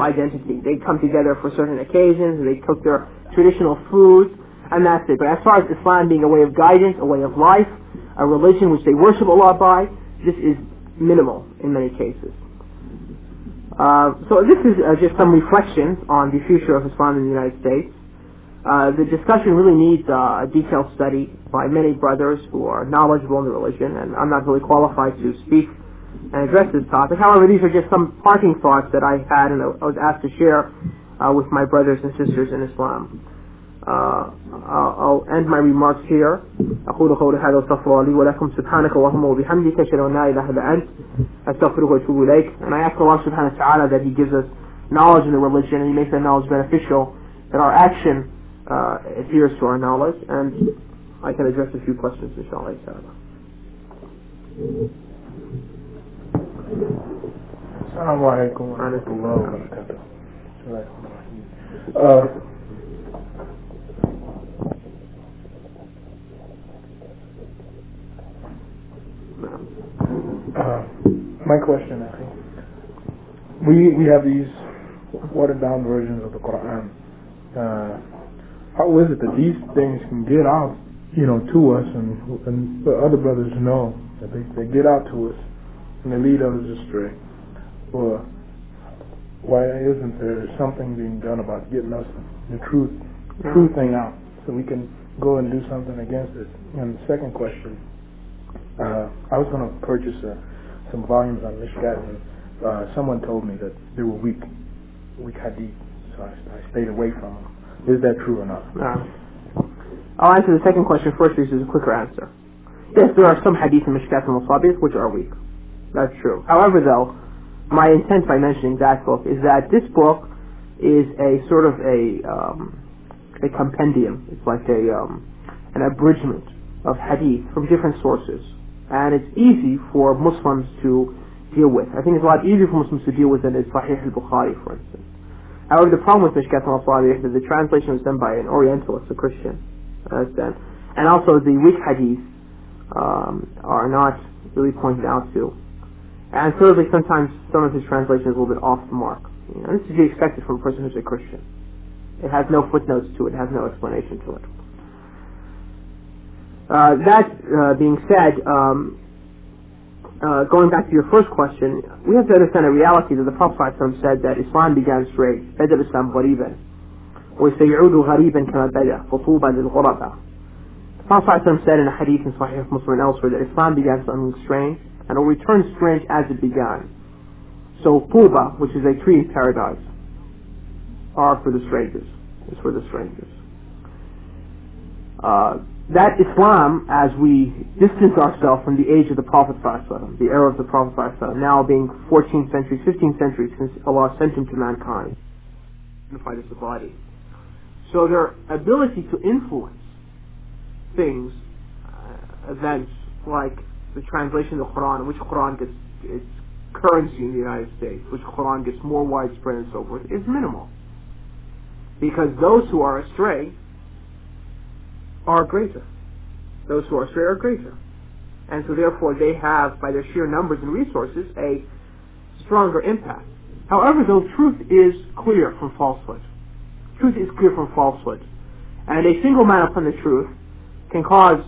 identity. They come together for certain occasions, they cook their traditional foods, and that's it. But as far as Islam being a way of guidance, a way of life, a religion which they worship Allah by, this is minimal in many cases. So this is just some reflections on the future of Islam in the United States. The discussion really needs a detailed study by many brothers who are knowledgeable in the religion, and I'm not really qualified to speak and address this topic. However, these are just some parting thoughts that I had and I was asked to share with my brothers and sisters in Islam. I'll end my remarks here. أقول قولي هذا واستغفر لي ولكم سبحانك اللهم وبحمدك أشهد أن لا إله إلا أنت أستغفرك وأتوب إليك. And I ask Allah subhanahu wa ta'ala that He gives us knowledge in the religion and He makes that knowledge beneficial, that our action adheres to our knowledge, and I can address a few questions inshallah ta'ala. Assalamu alaikum wa rahmatullahi wa barakatuh. My question, I think, we have these watered down versions of the Qur'an. How is it that these things can get out to us, and the other brothers know that they get out to us and they lead others astray. Or why isn't there something being done about getting us the true thing out so we can go and do something against it? And the second question, I was going to purchase some volumes on Mishkat, and someone told me that they were weak hadith, so I stayed away from them. Is that true or not? I'll answer the second question first, which is a quicker answer. Yes, there are some hadith in Mishkat and Musabih which are weak. That's true. However, though, my intent by mentioning that book is that this book is a sort of a compendium. It's like an abridgment of hadith from different sources, and it's easy for Muslims to deal with. I think it's a lot easier for Muslims to deal with than is Sahih al-Bukhari, for instance. However, the problem with Mishkat and Musabih is that the translation was done by an Orientalist, a Christian, and also the weak hadith are not really pointed out to. And thirdly, sometimes some of his translation is a little bit off the mark. This is to be expected from a person who's a Christian. It has no footnotes to it, it has no explanation to it. That being said, going back to your first question, we have to understand a reality that the Prophet ﷺ said that Islam began straight, بدأ الإسلام غريبا وسيعود غريبا كما بدأ فطوبى للغرباء. The Prophet ﷺ said in a hadith in Sahih Muslim and elsewhere that Islam began something strange and will return strange as it began. So Tuba, which is a tree in paradise, are for the strangers. It's for the strangers. That Islam, as we distance ourselves from the age of the Prophet ﷺ, the era of the Prophet ﷺ, now being 14th century, 15th century since Allah sent him to mankind, unify the society. So their ability to influence things, events like the translation of the Qur'an, which Qur'an gets its currency in the United States, which Qur'an gets more widespread and so forth, is minimal. Because those who are astray are greater. Those who are astray are greater. And so therefore they have, by their sheer numbers and resources, a stronger impact. However, though, truth is clear from falsehood. Truth is clear from falsehood. And a single man upon the truth can cause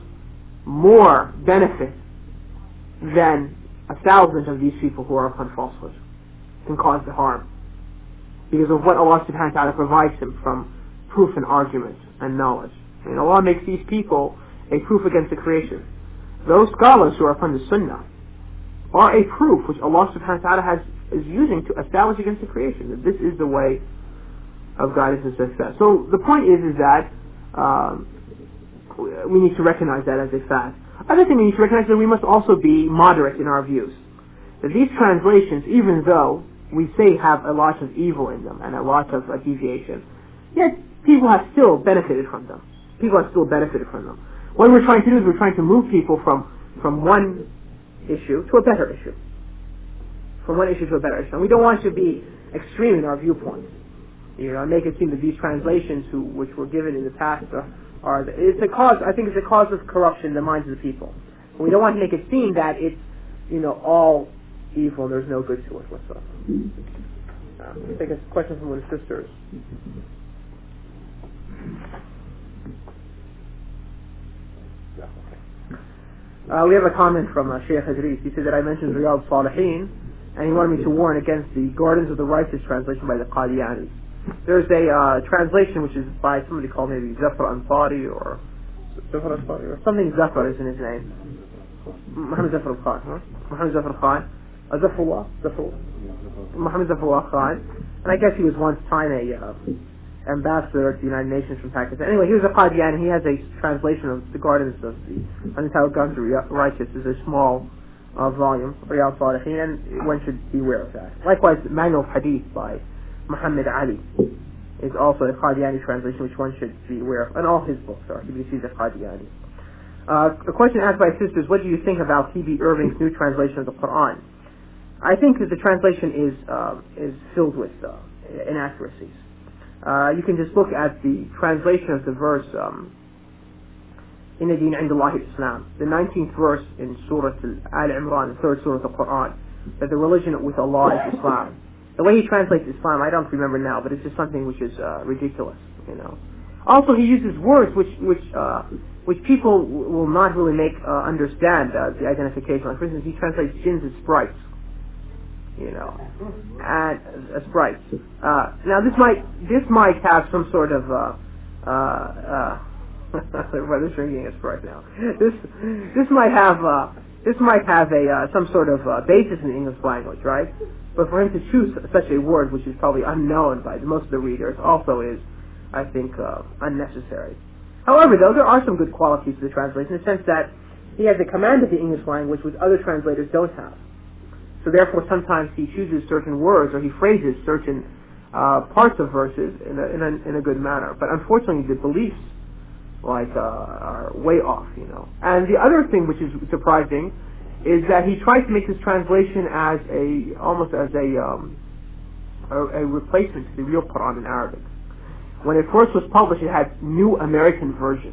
more benefit than 1,000 of these people who are upon falsehood. Can cause the harm. Because of what Allah subhanahu wa ta'ala provides him from proof and argument and knowledge. And Allah makes these people a proof against the creation. Those scholars who are upon the Sunnah are a proof which Allah subhanahu wa ta'ala is using to establish against the creation that this is the way of guidance and success. So the point is that we need to recognize that as a fact. Other thing we need to recognize is that we must also be moderate in our views. That these translations, even though we say have a lot of evil in them and a lot of deviation, yet people have still benefited from them. People have still benefited from them. What we're trying to do is we're trying to move people from one issue to a better issue. From one issue to a better issue. And we don't want to be extreme in our viewpoints. Make it seem that these translations which were given in the past it's a cause. I think it's a cause of corruption in the minds of the people. And we don't want to make it seem that it's all evil and there's no good to it whatsoever. I think it's a question from one of the sisters. We have a comment from Sheikh Idris. He said that I mentioned Riyadh Salihin, and he wanted me to warn against the Gardens of the Righteous translation by the Qadianis. There's a translation which is by somebody called maybe Zafar Ansari or something. Zafar is in his name. Muhammad Zafar Khan, huh? Muhammad Zafar Khan. Muhammad Zafar Khan. And I guess he was once time a ambassador at the United Nations from Pakistan. Anyway, he was a Qadiani. He has a translation of the Gardens of the Untitled Gardens of the Righteous. It's a small volume, Riyadh Salihin, and one should be aware of that. Likewise, the Manual of Hadith by Muhammad Ali is also a Qadiani translation, which one should be aware of. And all his books are. He's a Qadiani. A question asked by sisters: what do you think about T.B. Irving's new translation of the Qur'an? I think that the translation is filled with inaccuracies. You can just look at the translation of the verse Inna Deen Inda Allahi Islam, the 19th verse in Surah Al-Imran, the 3rd Surah of the Qur'an, that the religion with Allah is Islam. The way he translates Islam, I don't remember now, but it's just something which is ridiculous. Also, he uses words which which people will not really understand the identification. Like, for instance, he translates jinns as sprites, and sprites. Now this might have some sort of brother's drinking a Sprite now. This might have some sort of basis in the English language, right? But for him to choose such a word, which is probably unknown by most of the readers, also is, I think, unnecessary. However, though, there are some good qualities to the translation, in the sense that he has a command of the English language which other translators don't have. So therefore, sometimes he chooses certain words, or he phrases certain parts of verses in a good manner. But unfortunately, the beliefs are way off, And the other thing which is surprising is that he tries to make this translation as almost as a replacement to the real Qur'an in Arabic. When it first was published, it had New American Version.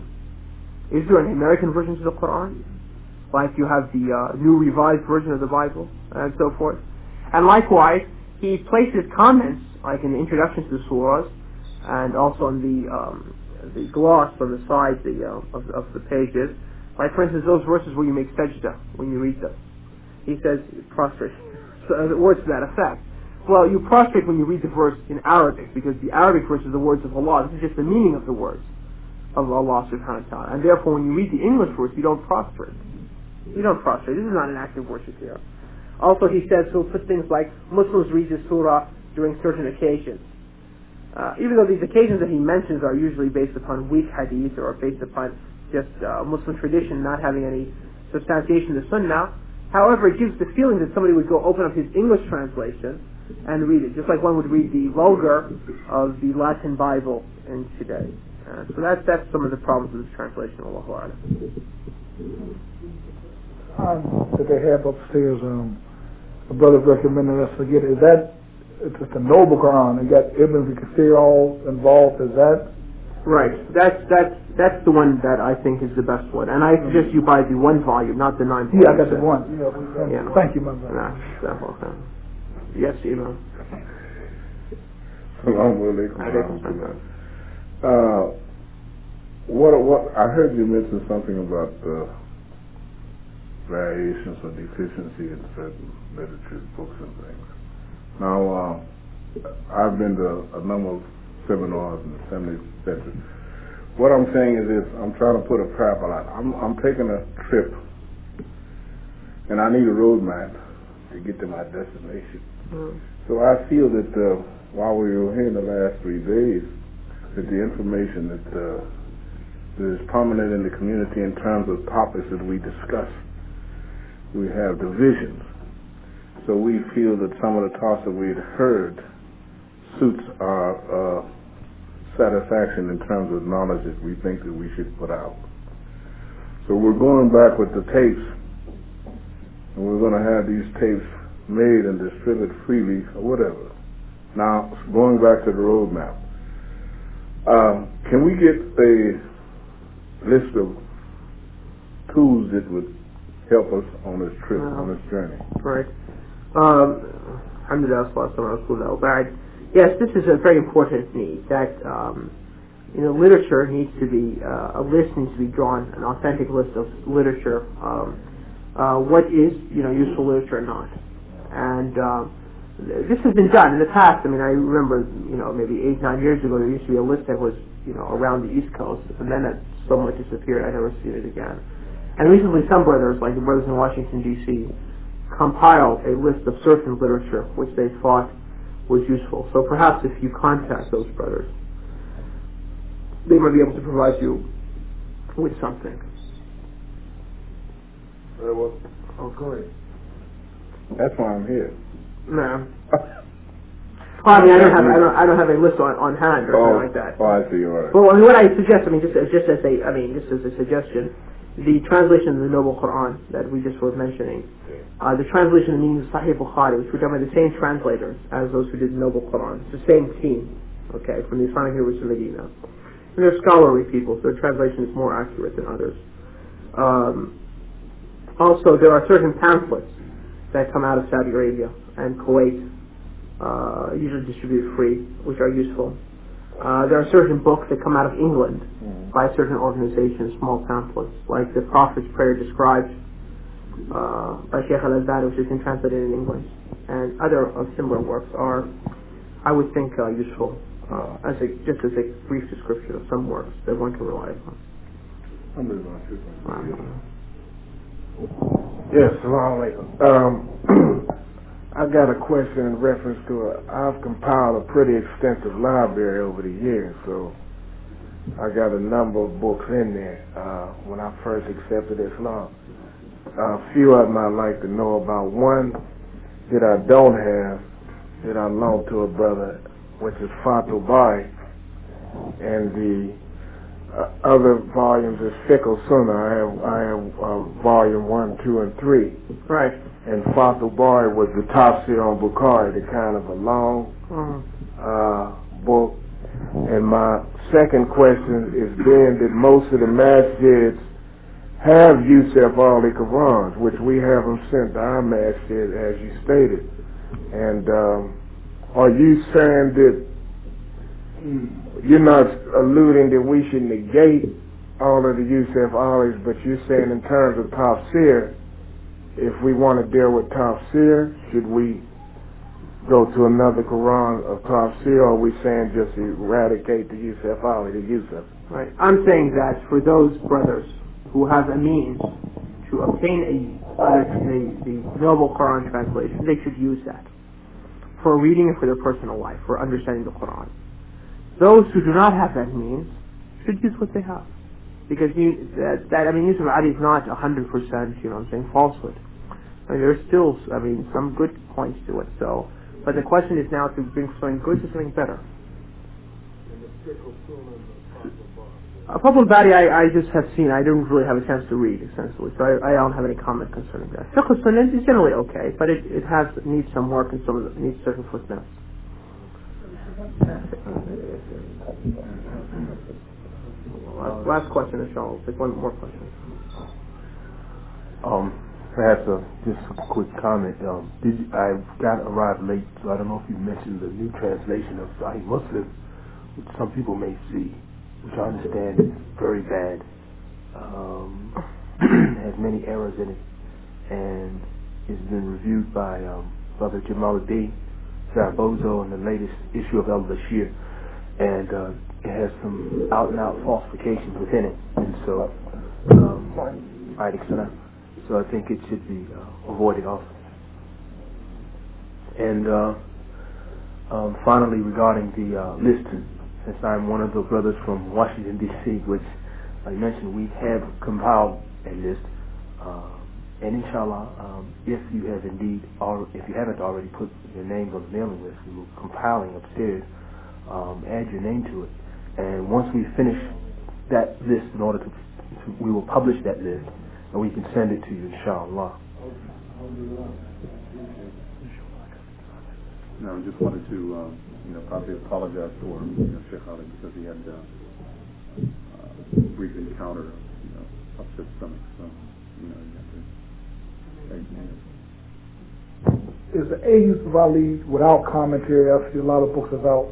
Is there an American version to the Qur'an? Like you have the New Revised Version of the Bible, and so forth. And likewise, he places comments, like in the introduction to the surahs, and also in the gloss on the sides of the pages. Like, for instance, those verses where you make sajda when you read them. He says, prostrate. So, words to that effect. Well, you prostrate when you read the verse in Arabic, because the Arabic verse is the words of Allah. This is just the meaning of the words of Allah subhanahu wa ta'ala. And therefore, when you read the English verse, you don't prostrate. You don't prostrate. This is not an active worship here. Also, he says, he'll put things like, Muslims read this surah during certain occasions. Even though these occasions that he mentions are usually based upon weak hadith or based upon just Muslim tradition not having any substantiation in the Sunnah, however, it gives the feeling that somebody would go open up his English translation and read it, just like one would read the Vulgate of the Latin Bible in today. So that's some of the problems with this translation. Allahu A'lam. That they have upstairs, the brothers recommended us to get. Is that? It's just a noble Quran. They got Ibn Kathir all involved. Is that right? That's the one that I think is the best one. And I suggest you buy the one volume, not the 9 volumes. Yeah, I got the one. Yeah. Thank you, my brother. Yes, Imam. What I heard you mention something about variations or deficiency in certain literature, books and things. Now, I've been to a number of seminars and assemblies, etc. What I'm saying is this: I'm trying to put a parable out. I'm taking a trip, and I need a roadmap to get to my destination. So I feel that while we were here in the last 3 days, that the information that is prominent in the community in terms of topics that we discuss, we have divisions. So we feel that some of the talks that we had heard suits our satisfaction in terms of knowledge that we think that we should put out. So we're going back with the tapes, and we're going to have these tapes made and distributed freely or whatever. Now, going back to the roadmap, can we get a list of tools that would help us on this trip, on this journey? Right. Yes, this is a very important need. That literature needs to be a list needs to be drawn, an authentic list of literature. What is useful literature or not? And this has been done in the past. I mean, I remember maybe 8-9 years ago there used to be a list that was around the East Coast, and then it somewhat disappeared. I never seen it again. And recently, some brothers, like the brothers in Washington D.C., compiled a list of certain literature which they thought was useful. So perhaps if you contact those brothers, they might be able to provide you with something. Very well. Oh, good. That's why I'm here. No. Well, I mean, I don't have a list on hand or something like that. Oh, I see. All right. Well, I mean, what I suggest, just as a suggestion, the translation of the Noble Qur'an that we just were mentioning, the translation of the meaning of Sahih Bukhari, which were done by the same translators as those who did the Noble Qur'an. It's the same team, okay, from the Islamic University of Medina. And they're scholarly people, so their translation is more accurate than others. Also, there are certain pamphlets that come out of Saudi Arabia and Kuwait, usually distributed free, which are useful. There are certain books that come out of England by certain organizations, small pamphlets, like the Prophet's Prayer Described by Sheikh Al-Albani, which has been translated in English, and other similar works are, I would think, useful just as a brief description of some works that one can rely upon. Yes, Assalamu alaikum. I got a question in reference to I've compiled a pretty extensive library over the years, so I got a number of books in there when I first accepted Islam. A few of them I'd like to know about. One that I don't have, that I loaned to a brother, which is Fatul Bari, and the other volumes is Fiqh Sunnah. I have volume 1, 2, and 3. Right. And Fatul Bari was the tafsir on Bukhari, the kind of a long book. And my second question is being that most of the masjids have Yusuf Ali Qur'ans, which we have them sent to our masjid, as you stated. And are you saying that you're not alluding that we should negate all of the Yusuf Alis, but you're saying in terms of tafsir, if we want to deal with tafsir, should we go to another Quran of tafsir, or are we saying just eradicate the Yusuf Ali, the Yusuf? Right. I'm saying that for those brothers who have a means to obtain the noble Quran translation, they should use that for reading it for their personal life, for understanding the Quran. Those who do not have that means should use what they have, because Yusuf Ali is not 100%, falsehood. I mean, there's still, some good points to it. So, but the question is now to bring something good to something better. Fatul Bari, I just have seen. I didn't really have a chance to read, essentially, so I don't have any comment concerning that. Fiqh Sunnah is generally okay, but it needs some work and it needs certain footnotes. Last question, inshallah. Take one more question. Perhaps just a quick comment. I arrived late, so I don't know if you mentioned the new translation of Sahih Muslim, which some people may see, which I understand is very bad. Has many errors in it, and it's been reviewed by Brother Jamaluddin Zarabozo in the latest issue of Al-Bashir, and it has some out-and-out falsifications within it, and so so I think it should be avoided also. And finally, regarding the list, since I'm one of the brothers from Washington, D.C., which I mentioned, we have compiled a list, and inshallah, if you have indeed, or if you haven't already put your names on the mailing list, we will compiling upstairs, add your name to it, and once we finish that list, in order to we will publish that list, and we can send it to you, inshallah. No, I just wanted to, probably apologize for Sheikh Ali, because he had a brief encounter, upset stomach. So, you have to. Is the A Yusuf Ali without commentary? I see a lot of books about,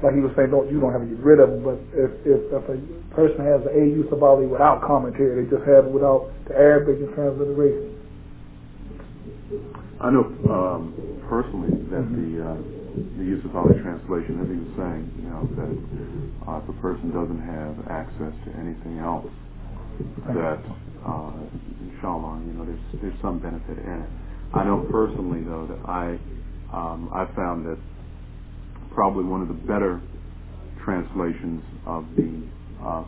like he was saying, you don't have to get rid of them. But if a person has the A Yusuf Ali without commentary, they just have it without the Arabic and transliteration. I know personally that the Yusuf Ali translation, as he was saying, that if a person doesn't have access to anything else, that inshallah, there's some benefit in it. I know personally though that I found that probably one of the better translations of the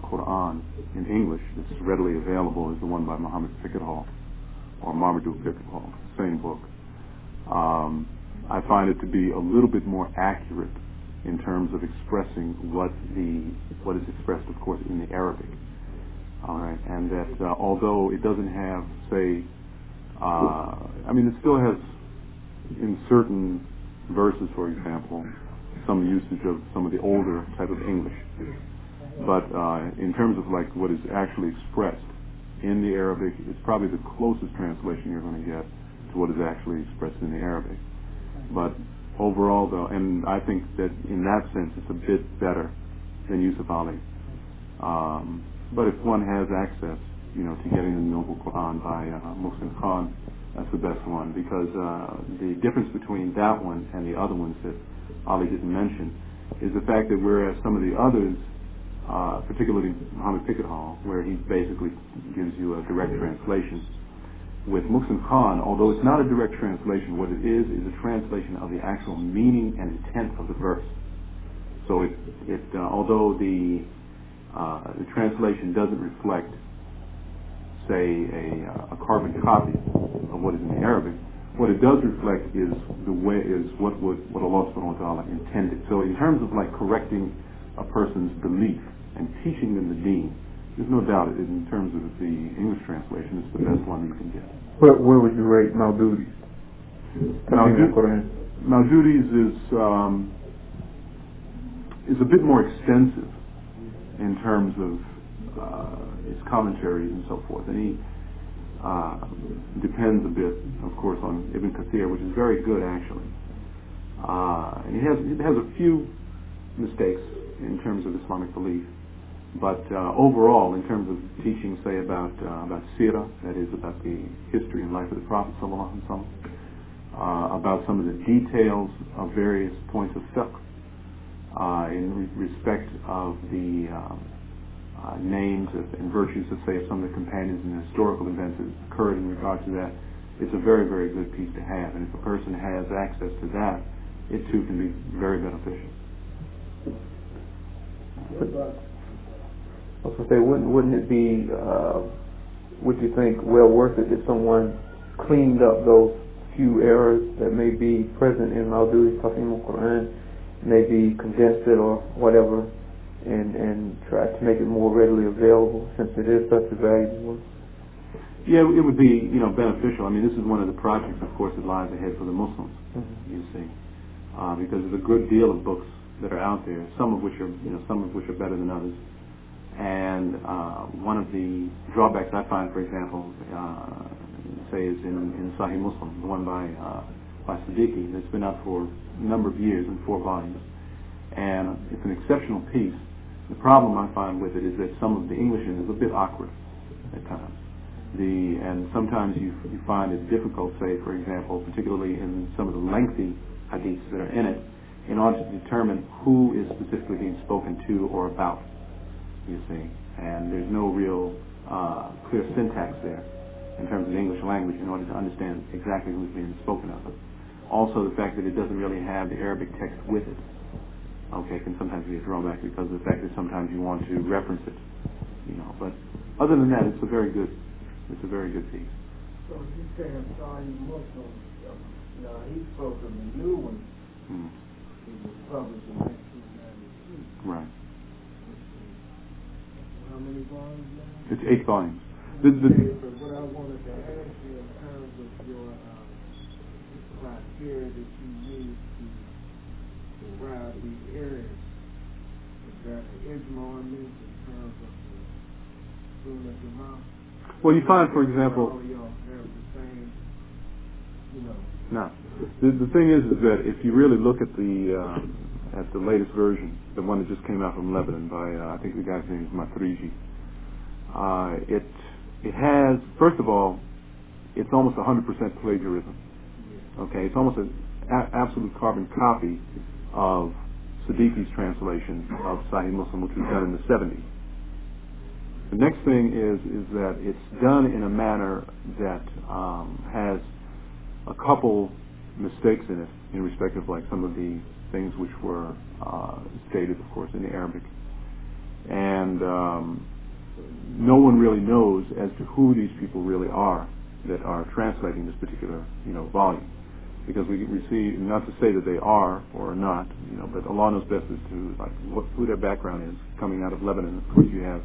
Qur'an in English that's readily available is the one by Muhammad Fiqh or Mamadou Fiqh, same book. I find it to be a little bit more accurate in terms of expressing what is expressed, of course, in the Arabic. All right, and that although it doesn't have, say, it still has in certain verses, for example, some usage of some of the older type of English, but in terms of like what is actually expressed in the Arabic, it's probably the closest translation you're going to get to what is actually expressed in the Arabic. But overall, though, and I think that in that sense, it's a bit better than Yusuf Ali. But if one has access, to getting the Noble Qur'an by Muhsin Khan, that's the best one, because the difference between that one and the other ones that Ali didn't mention is the fact that whereas some of the others, particularly Muhammad Pickett Hall, where he basically gives you a direct translation, with Muhsin Khan, although it's not a direct translation, what it is a translation of the actual meaning and intent of the verse. So although the translation doesn't reflect, say, a carbon copy of what is in the Arabic, what it does reflect is what Allah subhanahu wa ta'ala intended. So in terms of like correcting a person's belief and teaching them the deen, there's no doubt in terms of the English translation, it's the best one you can get. Where would you rate Mawdudi's? Mawdudi's is a bit more extensive in terms of his commentaries and so forth, and he depends a bit, of course, on Ibn Kathir, which is very good actually. And it has a few mistakes in terms of Islamic belief, but overall, in terms of teaching, say about Sirah, that is about the history and life of the Prophet sallallahu alaihi wasallam, about some of the details of various points of fiqh in respect of the names and virtues of, say, of some of the companions and the historical events that occurred in regard to that. It's a very, very good piece to have, and if a person has access to that, it too can be very beneficial. I was going to say, wouldn't it be, would you think, well worth it if someone cleaned up those few errors that may be present in Mawdudi's Qur'an, maybe condensed it or whatever, and try to make it more readily available, since it is such a valuable work? Yeah, it would be, beneficial. I mean, this is one of the projects, of course, that lies ahead for the Muslims, you see, because there's a good deal of books that are out there, some of which are better than others. And one of the drawbacks I find, for example, say, is in Sahih Muslim, the one by Siddiqui, that's been out for a number of years in 4 volumes, and it's an exceptional piece. The problem I find with it is that some of the English in it is a bit awkward at times. And sometimes you find it difficult, say, for example, particularly in some of the lengthy hadiths that are in it, in order to determine who is specifically being spoken to or about, you see. And there's no real clear syntax there in terms of the English language in order to understand exactly who's being spoken of. Also, the fact that it doesn't really have the Arabic text with it, can sometimes be a drawback because of the fact that sometimes you want to reference it, But other than that, it's a very good piece. So you saying Sahih Muslim? He spoke of the new one. It was published in 1992. Right. How many volumes now? It's 8 volumes. But what I wanted to ask you in terms of your criteria that you use to derive these areas, is there an ijma on this in terms of the Sunnah Jama'ah? Well, you find, for example, all y'all have the same, No. The thing is that if you really look at the latest version, the one that just came out from Lebanon by I think the guy's name is Matriji, it has, first of all, it's almost 100% plagiarism. Okay, it's almost an absolute carbon copy of Siddiqui's translation of Sahih Muslim, which was done in the 70s. The next thing is that it's done in a manner that has a couple mistakes in it in respect of like some of the things which were stated, of course, in the Arabic. And no one really knows as to who these people really are that are translating this particular, volume. Because we receive, not to say that they are or are not, but Allah knows best as to who their background is. Coming out of Lebanon, of course, you have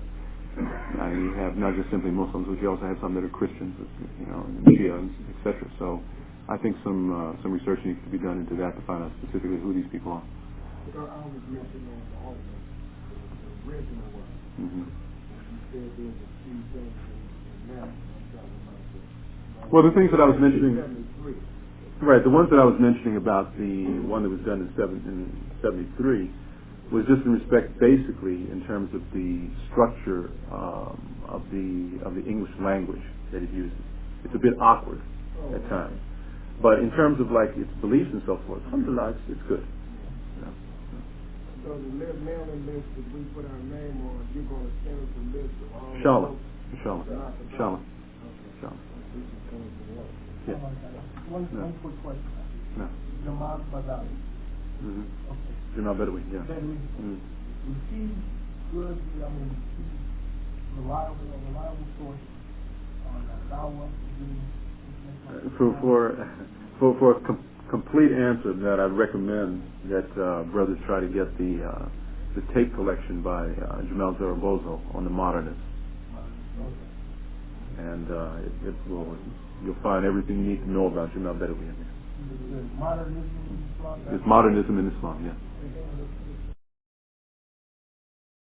not just simply Muslims, but you also have some that are Christians, and Shia, etc. So I think some research needs to be done into that to find out specifically who these people are. I was mentioning the original one. You said there's a few things in that. I'm talking about well, the things that I was mentioning. Right, the ones that I was mentioning about the one that was done in 73 was just in respect, basically, in terms of the structure of the English language that it uses. It's a bit awkward at times, but in terms of like its beliefs and so forth, alhamdulillah, it's good. Yeah. So the mailing list that we put our name on, you're going to send us a list of all Inshallah, the inshallah, inshallah, inshallah. Yeah. One quick question. No. Jamal Badawi. Mm-hmm. Okay. Jamal Badawi, yeah. Badawi. Mm-hmm. Is he good? I mean, is he reliable source on dawah? For a complete answer, that I recommend that brothers try to get the tape collection by Jamal Zaragoza on the modernists, and you'll find everything you need to know about Jamal Badawi in there. Modernism in Islam. It's modernism in Islam, yeah.